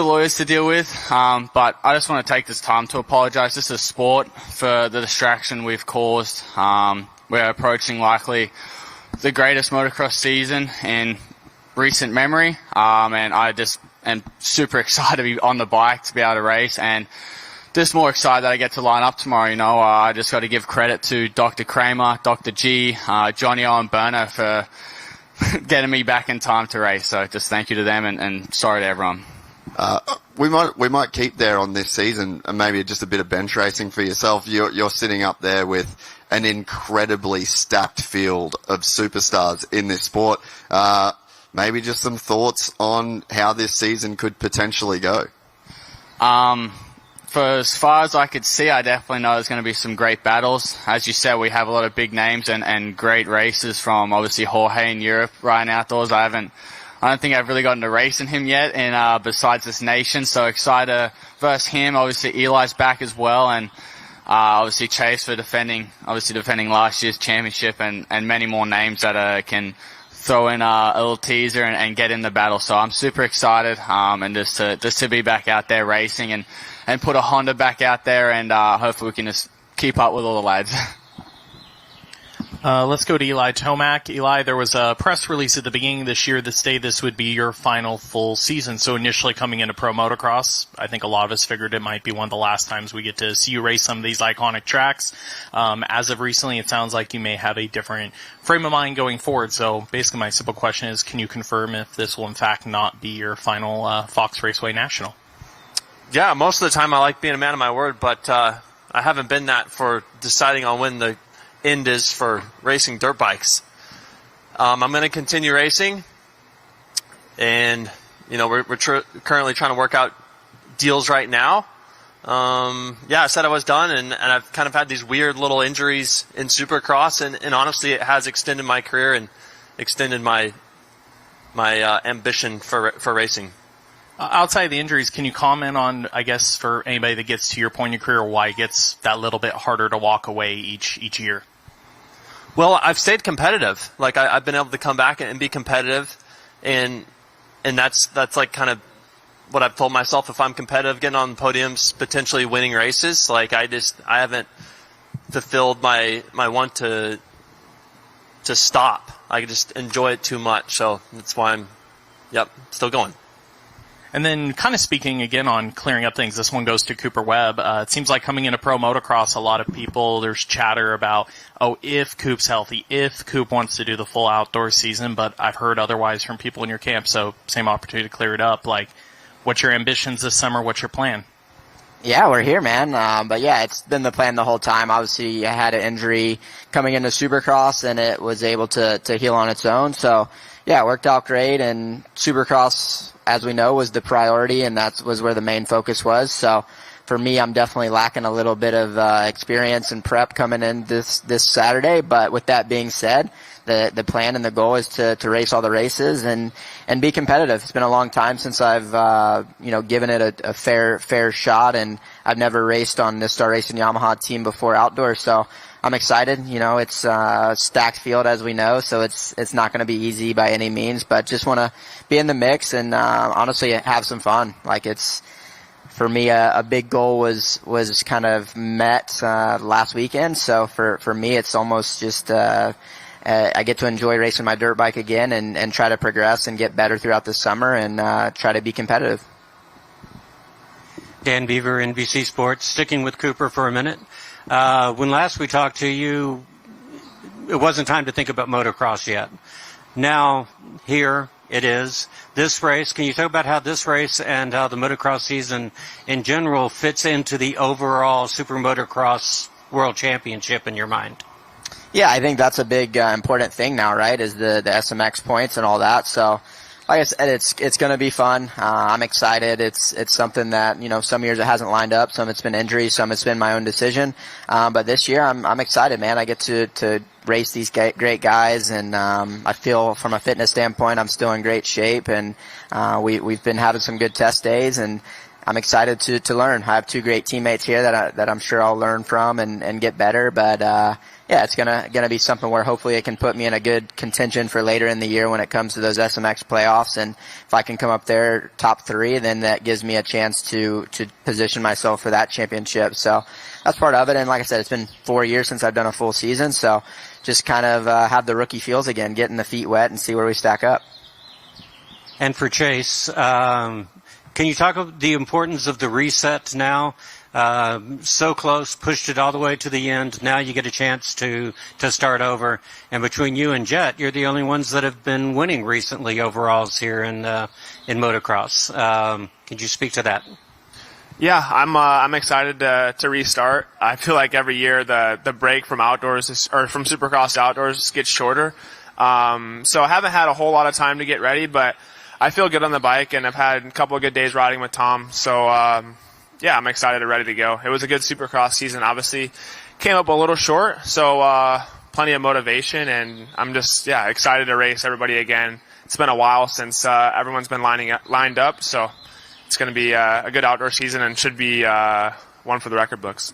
lawyers to deal with. But I just want to take this time to apologize. This is sport for the distraction we've caused. We're approaching likely the greatest motocross season in recent memory, and I just am super excited to be on the bike, to be able to race, and just more excited that I get to line up tomorrow. You know, I just got to give credit to Dr. Kramer, Dr. G, Johnny O and Berner for getting me back in time to race. So just thank you to them, and sorry to everyone. We might keep there on this season, and maybe just a bit of bench racing for yourself. You're sitting up there with an incredibly stacked field of superstars in this sport. Maybe just some thoughts on how this season could potentially go. For as far as I could see, I definitely know there's going to be some great battles. As you said, we have a lot of big names and great races from obviously Jorge in Europe, Ryan Outdoors. I don't think I've really gotten to racing him yet, and besides this nation, so excited to versus him. Obviously Eli's back as well, and obviously Chase for defending last year's championship, and many more names that can throw in a little teaser and get in the battle. So I'm super excited, and just to be back out there racing and put a Honda back out there, and hopefully we can just keep up with all the lads. Let's go to Eli Tomac. Eli, there was a press release at the beginning of this year that stated this would be your final full season. So initially coming into pro motocross, I think a lot of us figured it might be one of the last times we get to see you race some of these iconic tracks. As of recently, it sounds like you may have a different frame of mind going forward. So basically my simple question is, can you confirm if this will in fact not be your final Fox Raceway National? Yeah, most of the time I like being a man of my word, but I haven't been that for deciding on when the end is for racing dirt bikes. I'm going to continue racing, and you know we're currently trying to work out deals right now. Yeah, I said I was done, and I've kind of had these weird little injuries in Supercross, and honestly, it has extended my career and extended my ambition for racing. Outside of the injuries, can you comment on, I guess, for anybody that gets to your point in your career, why it gets that little bit harder to walk away each year? Well, I've stayed competitive. Like I've been able to come back and be competitive, and that's like kind of what I've told myself. If I'm competitive, getting on podiums, potentially winning races, like I haven't fulfilled my want to stop. I just enjoy it too much, so that's why I'm still going. And then kind of speaking again on clearing up things, this one goes to Cooper Webb. It seems like coming into pro motocross, a lot of people, there's chatter about, if Coop's healthy, if Coop wants to do the full outdoor season, but I've heard otherwise from people in your camp, so same opportunity to clear it up. Like, what's your ambitions this summer? What's your plan? Yeah, we're here, man. But yeah, it's been the plan the whole time. Obviously, I had an injury coming into Supercross, and it was able to heal on its own. So yeah, it worked out great, and Supercross, as we know, was the priority, and that was where the main focus was. So for me, I'm definitely lacking a little bit of experience and prep coming in this Saturday. But with that being said, the plan and the goal is to race all the races and be competitive. It's been a long time since I've given it a fair shot, and I've never raced on the Star Racing Yamaha team before outdoors. So I'm excited. It's a stacked field, as we know, so it's not going to be easy by any means. But just want to be in the mix and honestly have some fun. Like, it's, for me, a big goal was kind of met last weekend. So for me, it's almost just I get to enjoy racing my dirt bike again and try to progress and get better throughout the summer and try to be competitive. Dan Beaver, NBC Sports. Sticking with Cooper for a minute. When last we talked to you, it wasn't time to think about motocross yet. Now, here it is. This race, can you talk about how this race and how the motocross season in general fits into the overall Super Motocross World Championship in your mind? Yeah, I think that's a big important thing now, right, is the SMX points and all that. So, like I said, it's going to be fun. I'm excited. It's something that, some years it hasn't lined up. Some it's been injuries. Some it's been my own decision. But this year I'm excited, man. I get to race these great guys, and I feel from a fitness standpoint I'm still in great shape, and we've been having some good test days, and I'm excited to learn. I have two great teammates here that I'm sure I'll learn from and get better. But yeah, it's gonna be something where hopefully it can put me in a good contention for later in the year when it comes to those SMX playoffs. And if I can come up there top 3, then that gives me a chance to position myself for that championship. So that's part of it. And like I said, it's been 4 years since I've done a full season, so just kind of have the rookie feels again, getting the feet wet and see where we stack up. And for Chase, can you talk about the importance of the reset now? So close, pushed it all the way to the end. Now you get a chance to start over. And between you and Jet, you're the only ones that have been winning recently overalls here in motocross. Could you speak to that? Yeah, I'm excited to restart. I feel like every year the break from outdoors or from Supercross to outdoors gets shorter. So I haven't had a whole lot of time to get ready, but I feel good on the bike, and I've had a couple of good days riding with Tom. So yeah, I'm excited and ready to go. It was a good Supercross season. Obviously, came up a little short, so plenty of motivation, and I'm just excited to race everybody again. It's been a while since everyone's been lined up, so it's going to be a good outdoor season and should be one for the record books.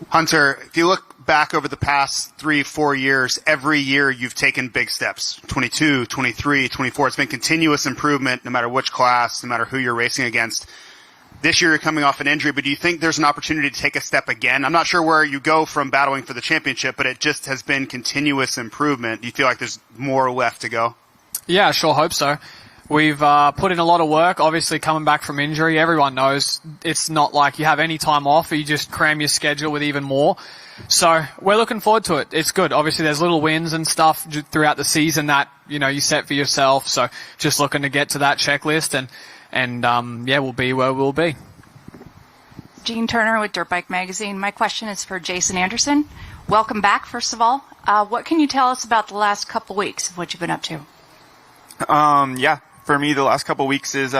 Hunter, if you look back over the past 3-4 years, every year you've taken big steps. 22, 23, 24. It's been continuous improvement no matter which class, no matter who you're racing against. This year you're coming off an injury, but do you think there's an opportunity to take a step again? I'm not sure where you go from battling for the championship, but it just has been continuous improvement. Do you feel like there's more left to go? Yeah, I sure hope so. We've put in a lot of work, obviously coming back from injury. Everyone knows it's not like you have any time off, or you just cram your schedule with even more. So we're looking forward to it. It's good. Obviously there's little wins and stuff throughout the season that, you set for yourself. So just looking to get to that checklist and we'll be where we'll be. Jean Turner with Dirt Bike Magazine. My question is for Jason Anderson. Welcome back, first of all. What can you tell us about the last couple weeks of what you've been up to? For me, the last couple weeks is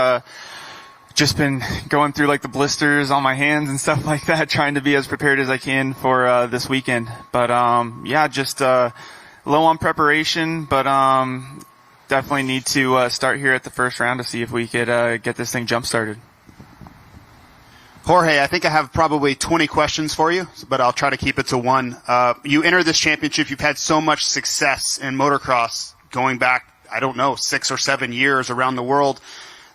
just been going through like the blisters on my hands and stuff like that, trying to be as prepared as I can for this weekend. But just low on preparation, but definitely need to start here at the first round to see if we could get this thing jump started. Jorge, I think I have probably 20 questions for you, but I'll try to keep it to one. You enter this championship, you've had so much success in motocross going back, 6 or 7 years around the world.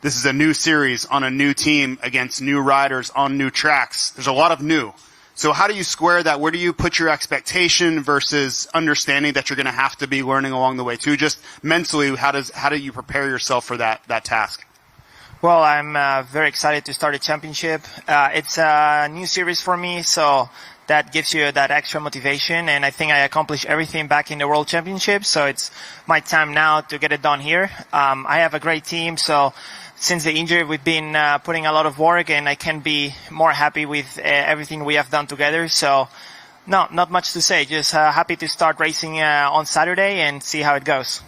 This is a new series on a new team against new riders on new tracks. There's a lot of new. So how do you square that? Where do you put your expectation versus understanding that you're going to have to be learning along the way too? Just mentally, how do you prepare yourself for that task? Well, I'm very excited to start a championship. It's a new series for me, so that gives you that extra motivation, and I think I accomplished everything back in the World Championship, so it's my time now to get it done here. I have a great team, so since the injury, we've been putting a lot of work, and I can't be more happy with everything we have done together. So, no, not much to say. Just happy to start racing on Saturday and see how it goes.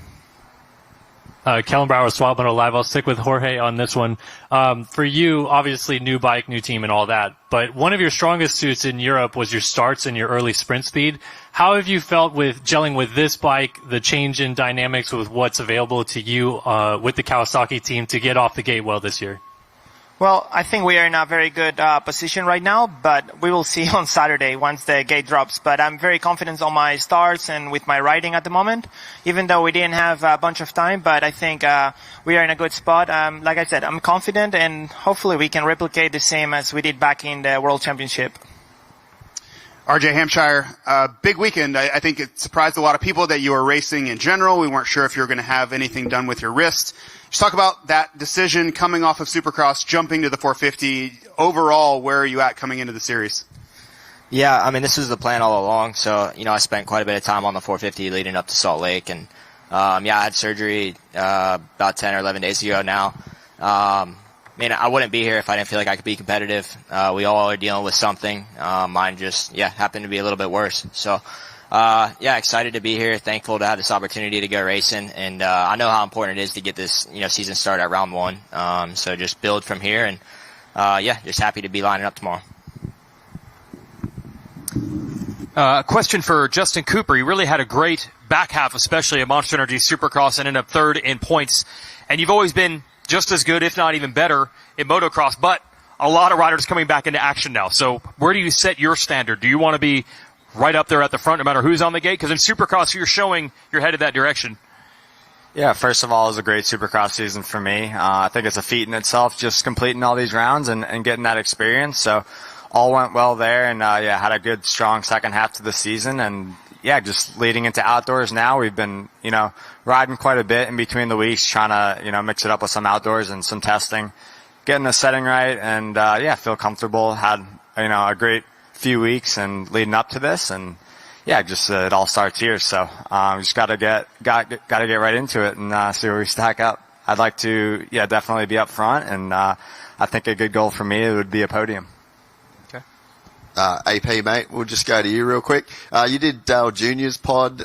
Kellen Brower, Swap Moto Live. I'll stick with Jorge on this one. For you, obviously, new bike, new team, and all that. But one of your strongest suits in Europe was your starts and your early sprint speed. How have you felt with gelling with this bike, the change in dynamics with what's available to you with the Kawasaki team to get off the gate well this year? Well, I think we are in a very good position right now, but we will see on Saturday once the gate drops. But I'm very confident on my starts and with my riding at the moment, even though we didn't have a bunch of time. But I think we are in a good spot. Like I said, I'm confident, and hopefully we can replicate the same as we did back in the World Championship. RJ Hampshire, big weekend. I think it surprised a lot of people that you were racing in general. We weren't sure if you were going to have anything done with your wrist. Just talk about that decision coming off of Supercross, jumping to the 450. Overall, where are you at coming into the series? Yeah, I mean, this was the plan all along. So, I spent quite a bit of time on the 450 leading up to Salt Lake. And, I had surgery about 10 or 11 days ago now. I wouldn't be here if I didn't feel like I could be competitive. We all are dealing with something. Mine just, happened to be a little bit worse. So, excited to be here. Thankful to have this opportunity to go racing. And, I know how important it is to get this, season started at round one. So just build from here and, just happy to be lining up tomorrow. Question for Justin Cooper. He really had a great back half, especially at Monster Energy Supercross, and ended up third in points. And you've always been just as good, if not even better, in motocross, but a lot of riders coming back into action now. So where do you set your standard? Do you want to be right up there at the front no matter who's on the gate? Because in Supercross, you're showing you're headed that direction. Yeah, first of all, it was a great Supercross season for me. I think it's a feat in itself, just completing all these rounds and getting that experience. So all went well there, and had a good, strong second half to the season. And just leading into outdoors now, we've been, riding quite a bit in between the weeks, trying to, mix it up with some outdoors and some testing, getting the setting right, and feel comfortable. Had, a great few weeks and leading up to this, and it all starts here. So we just got to get right into it and see where we stack up. I'd like to definitely be up front, and I think a good goal for me would be a podium. AP, mate, we'll just go to you real quick. You did Dale Jr.'s pod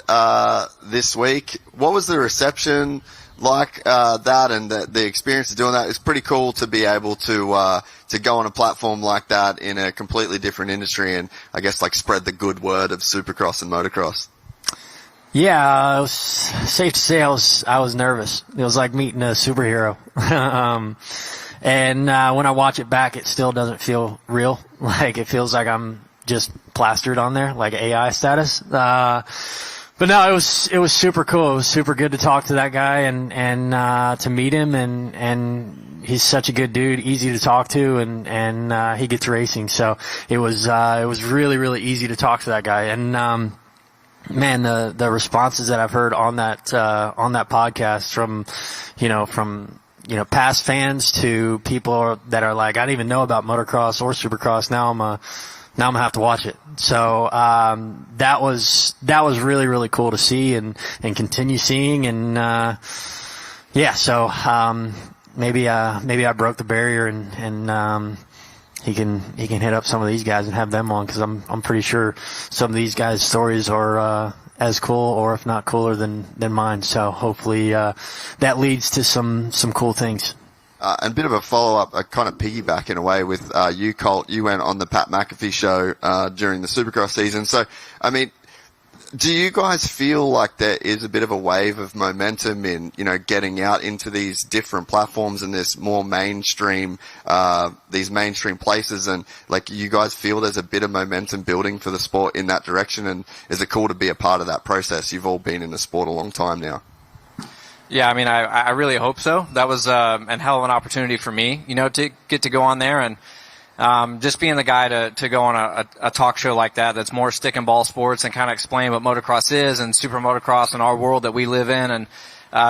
this week. What was the reception like that, and the experience of doing that? It's pretty cool to be able to go on a platform like that in a completely different industry, and I guess spread the good word of Supercross and motocross. Yeah, it was safe to say I was nervous. It was like meeting a superhero. And when I watch it back, it still doesn't feel real. It feels like I'm just plastered on there, like AI status. But no, it was super cool. It was super good to talk to that guy and to meet him, and he's such a good dude, easy to talk to, and he gets racing. So it was really, really easy to talk to that guy. And, man, the responses that I've heard on that podcast from past fans to people that are like, I didn't even know about motocross or supercross. Now I'm gonna have to watch it. So, that was really, really cool to see and continue seeing. And, maybe I broke the barrier and he can hit up some of these guys and have them on, because I'm pretty sure some of these guys' stories are as cool, or if not cooler than mine. So hopefully that leads to some cool things. And a bit of a follow-up, a kind of piggyback in a way with you, Colt. You went on the Pat McAfee show during the Supercross season. So, I mean, do you guys feel like there is a bit of a wave of momentum in, getting out into these different platforms and this more mainstream, these mainstream places, and you guys feel there's a bit of momentum building for the sport in that direction? And is it cool to be a part of that process? You've all been in the sport a long time now. Yeah, I mean, I really hope so. That was a hell of an opportunity for me, to get to go on there and just being the guy to go on a talk show like that's more stick and ball sports and kind of explain what motocross is and super motocross and our world that we live in, and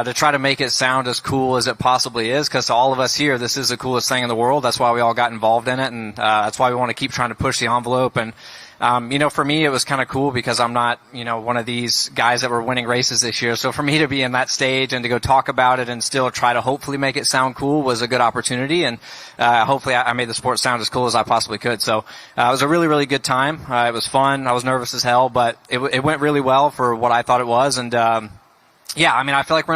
to try to make it sound as cool as it possibly is, because to all of us here, this is the coolest thing in the world. That's why we all got involved in it, and that's why we want to keep trying to push the envelope. And for me, it was kind of cool because I'm not, one of these guys that were winning races this year. So for me to be in that stage and to go talk about it and still try to hopefully make it sound cool was a good opportunity. And, hopefully I made the sport sound as cool as I possibly could. So, it was a really, really good time. It was fun. I was nervous as hell, but it went really well for what I thought it was. And, yeah, I mean, I feel like we're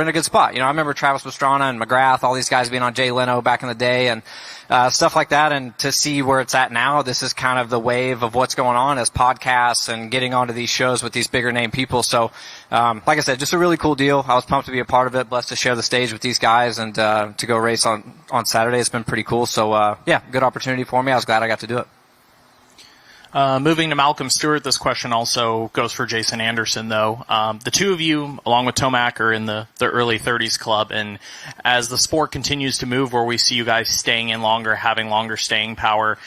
in a good spot. You know, I remember Travis Pastrana and McGrath, all these guys being on Jay Leno back in the day and stuff like that. And to see where it's at now, this is kind of the wave of what's going on as podcasts and getting onto these shows with these bigger name people. So, like I said, just a really cool deal. I was pumped to be a part of it, blessed to share the stage with these guys and to go race on Saturday. It's been pretty cool. So, yeah, good opportunity for me. I was glad I got to do it. Moving to Malcolm Stewart, this question also goes for Jason Anderson, though. The two of you, along with Tomac, are in the early 30s club, and as the sport continues to move where we see you guys staying in longer, having longer staying power,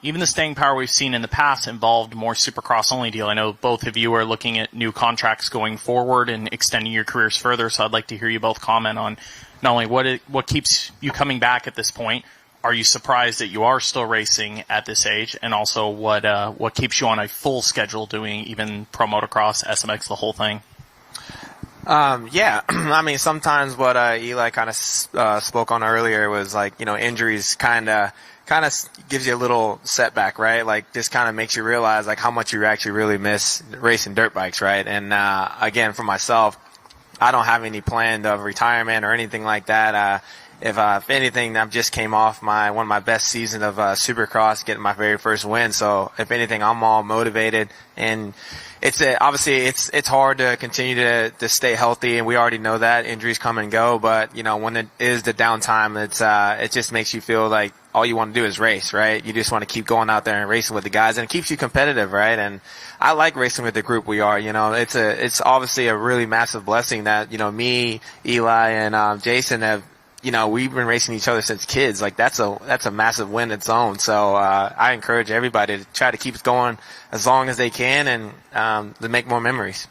even the staying power we've seen in the past involved more Supercross-only deal. I know both of you are looking at new contracts going forward and extending your careers further, so I'd like to hear you both comment on not only what keeps you coming back at this point. Are you surprised that you are still racing at this age? And also what keeps you on a full schedule doing even pro motocross, SMX, the whole thing? Yeah, I mean, sometimes what Eli kind of spoke on earlier was like, you know, injuries kind of gives you a little setback, right? Like, this kind of makes you realize like how much you actually really miss racing dirt bikes, right? And again, for myself, I don't have any plan of retirement or anything like that. If anything, I just came off one of my best seasons of Supercross, getting my very first win. So if anything, I'm all motivated, and obviously it's hard to continue to stay healthy, and we already know that injuries come and go. But you know, when it is the downtime, it just makes you feel like all you want to do is race, right? You just want to keep going out there and racing with the guys, and it keeps you competitive, right? And I like racing with the group we are. You know, it's obviously a really massive blessing that, you know, me, Eli, and Jason have. You know, we've been racing each other since kids. Like, that's a massive win its own. So, I encourage everybody to try to keep it going as long as they can and, to make more memories.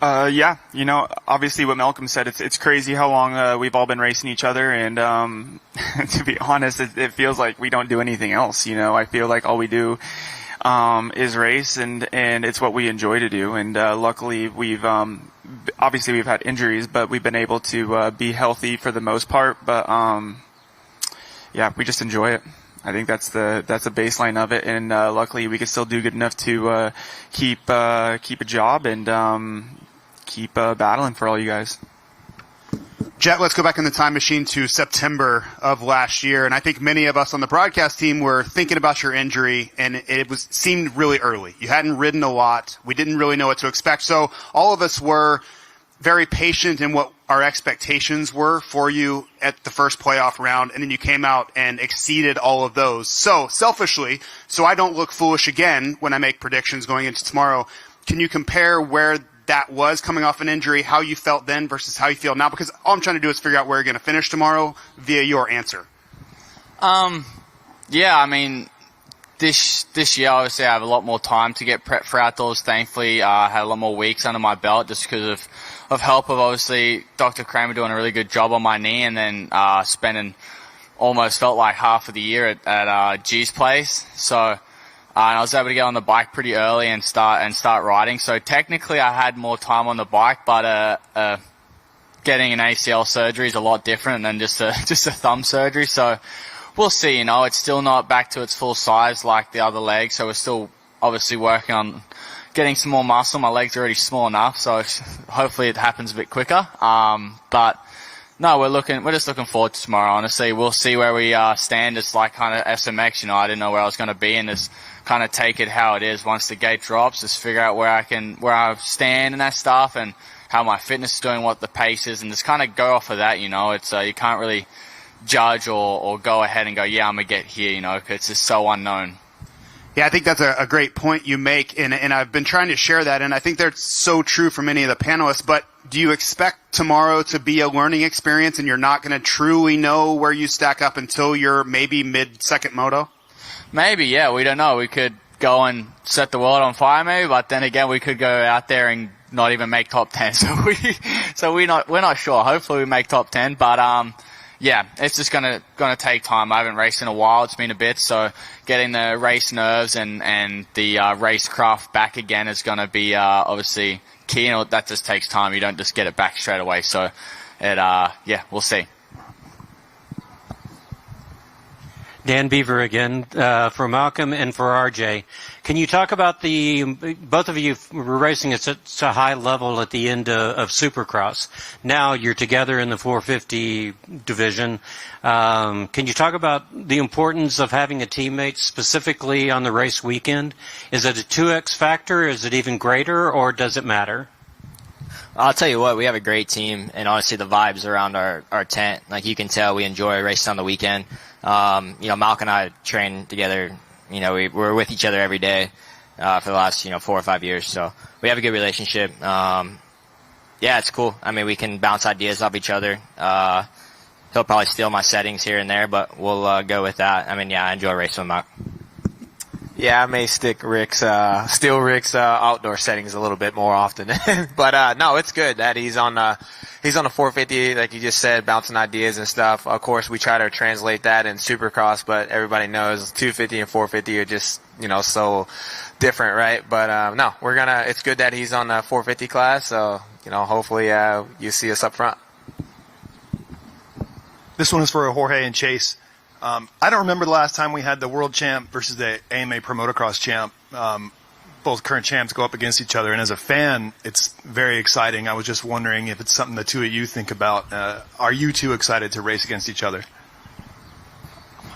Yeah, you know, obviously what Malcolm said, it's crazy how long, we've all been racing each other. And, to be honest, it feels like we don't do anything else. You know, I feel like all we do, is race and it's what we enjoy to do. And, luckily we've had injuries, but we've been able to be healthy for the most part. But yeah, we just enjoy it. I think that's the baseline of it. And luckily, we can still do good enough to keep a job and keep battling for all you guys. Jet, let's go back in the time machine to September of last year. And I think many of us on the broadcast team were thinking about your injury, and it seemed really early. You hadn't ridden a lot. We didn't really know what to expect. So all of us were very patient in what our expectations were for you at the first playoff round. And then you came out and exceeded all of those. So selfishly, so I don't look foolish again when I make predictions going into tomorrow, can you compare where that was coming off an injury, how you felt then versus how you feel now? Because all I'm trying to do is figure out where you're going to finish tomorrow via your answer. Yeah, I mean, this year, obviously, I have a lot more time to get prepped for outdoors. Thankfully, I had a lot more weeks under my belt just because of help of, obviously, Dr. Kramer doing a really good job on my knee, and then spending almost felt like half of the year at G's place. So I was able to get on the bike pretty early and start riding. So technically, I had more time on the bike, but getting an ACL surgery is a lot different than just a thumb surgery. So we'll see. You know, it's still not back to its full size like the other leg. So we're still obviously working on getting some more muscle. My legs are already small enough, so hopefully it happens a bit quicker. But no, we're just looking forward to tomorrow. Honestly, we'll see where we stand. It's like kind of SMX. You know, I didn't know where I was going to be, and just kind of take it how it is. Once the gate drops, just figure out where I stand and that stuff, and how my fitness is doing, what the pace is, and just kind of go off of that. You know, it's you can't really judge or go ahead and go, yeah, I'm gonna get here. You know, 'cause it's just so unknown. Yeah, I think that's a great point you make, and I've been trying to share that, and I think that's so true for many of the panelists. But do you expect tomorrow to be a learning experience, and you're not going to truly know where you stack up until you're maybe mid-second moto? Maybe, yeah. We don't know. We could go and set the world on fire, maybe, but then again, we could go out there and not even make top 10. So we're not sure. Hopefully, we make top 10, but yeah, it's just gonna take time. I haven't raced in a while. It's been a bit, so getting the race nerves and the race craft back again is gonna be obviously key. And that just takes time. You don't just get it back straight away. So yeah, we'll see. Dan Beaver again, for Malcolm and for RJ. Can you talk about both of you were racing at such a high level at the end of Supercross. Now you're together in the 450 division. Can you talk about the importance of having a teammate specifically on the race weekend? Is it a 2X factor? Is it even greater, or does it matter? I'll tell you what, we have a great team, and honestly the vibes around our tent, like you can tell we enjoy racing on the weekend. Malcolm and I train together, we're with each other every day, for the last, 4 or 5 years. So we have a good relationship. It's cool. I mean, we can bounce ideas off each other. He'll probably steal my settings here and there, but we'll go with that. I mean, I enjoy racing with Malcolm. Yeah, I may steal Rick's outdoor settings a little bit more often. But no, it's good that he's on the 450, like you just said, bouncing ideas and stuff. Of course, we try to translate that in Supercross, but everybody knows 250 and 450 are just, so different, right? But no, it's good that he's on the 450 class, so, hopefully you see us up front. This one is for Jorge and Chase. I don't remember the last time we had the world champ versus the AMA Pro Motocross champ. Both current champs go up against each other, and as a fan, it's very exciting. I was just wondering if it's something the two of you think about. Are you two excited to race against each other?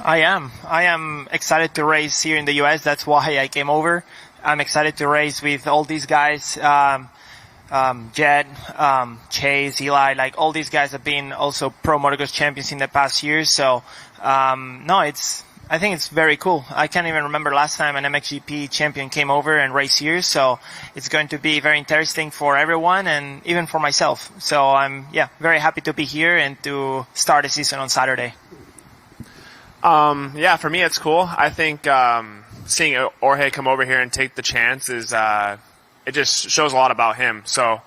I am excited to race here in the U.S. That's why I came over. I'm excited to race with all these guys. Jed, Chase, Eli, like all these guys have been also pro motocross champions in the past years. So, I think it's very cool. I can't even remember last time an MXGP champion came over and raced here. So it's going to be very interesting for everyone and even for myself. So I'm, very happy to be here and to start the season on Saturday. For me, it's cool. I think, seeing Jorge come over here and take the chance is, it just shows a lot about him. So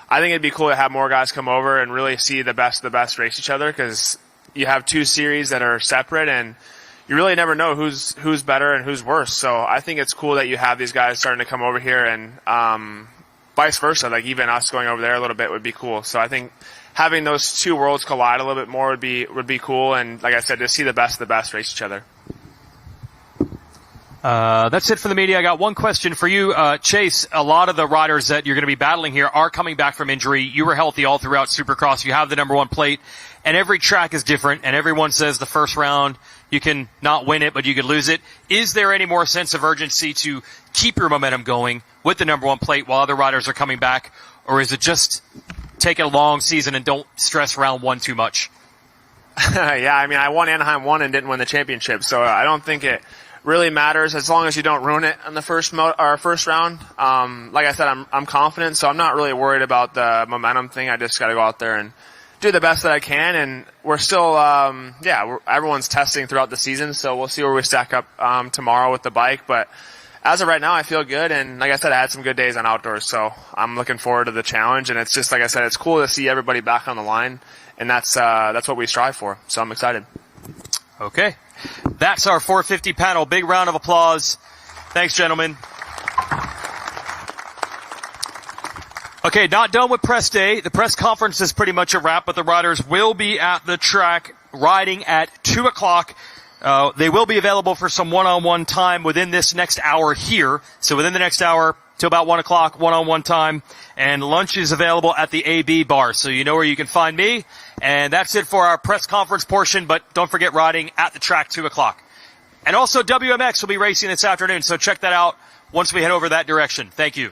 I think it'd be cool to have more guys come over and really see the best of the best race each other, because you have two series that are separate and you really never know who's better and who's worse. So I think it's cool that you have these guys starting to come over here, and vice versa. Like even us going over there a little bit would be cool. So I think having those two worlds collide a little bit more would be cool. And like I said, to see the best of the best race each other. That's it for the media. I got one question for you, Chase. A lot of the riders that you're going to be battling here are coming back from injury. You were healthy all throughout Supercross. You have the #1 plate, and every track is different, and everyone says the first round you can not win it, but you could lose it. Is there any more sense of urgency to keep your momentum going with the #1 plate while other riders are coming back, or is it just take a long season and don't stress round one too much? I won Anaheim 1 and didn't win the championship, so I don't think it really matters as long as you don't ruin it on the first round. Like I said, I'm confident, so I'm not really worried about the momentum thing. I just got to go out there and do the best that I can, and we're still, everyone's testing throughout the season, so we'll see where we stack up tomorrow with the bike. But as of right now, I feel good, and like I said, I had some good days on outdoors, so I'm looking forward to the challenge. And it's just like I said, it's cool to see everybody back on the line, and that's what we strive for. So I'm excited. Okay. That's our 450 panel. Big round of applause. Thanks, gentlemen. Okay, not done with press day. The press conference is pretty much a wrap, but the riders will be at the track riding at 2 o'clock. They will be available for some one-on-one time within this next hour here. So within the next hour till about 1 o'clock, one-on-one time. And lunch is available at the AB bar. So you know where you can find me. And that's it for our press conference portion, but don't forget riding at the track 2 o'clock. And also WMX will be racing this afternoon, so check that out once we head over that direction. Thank you.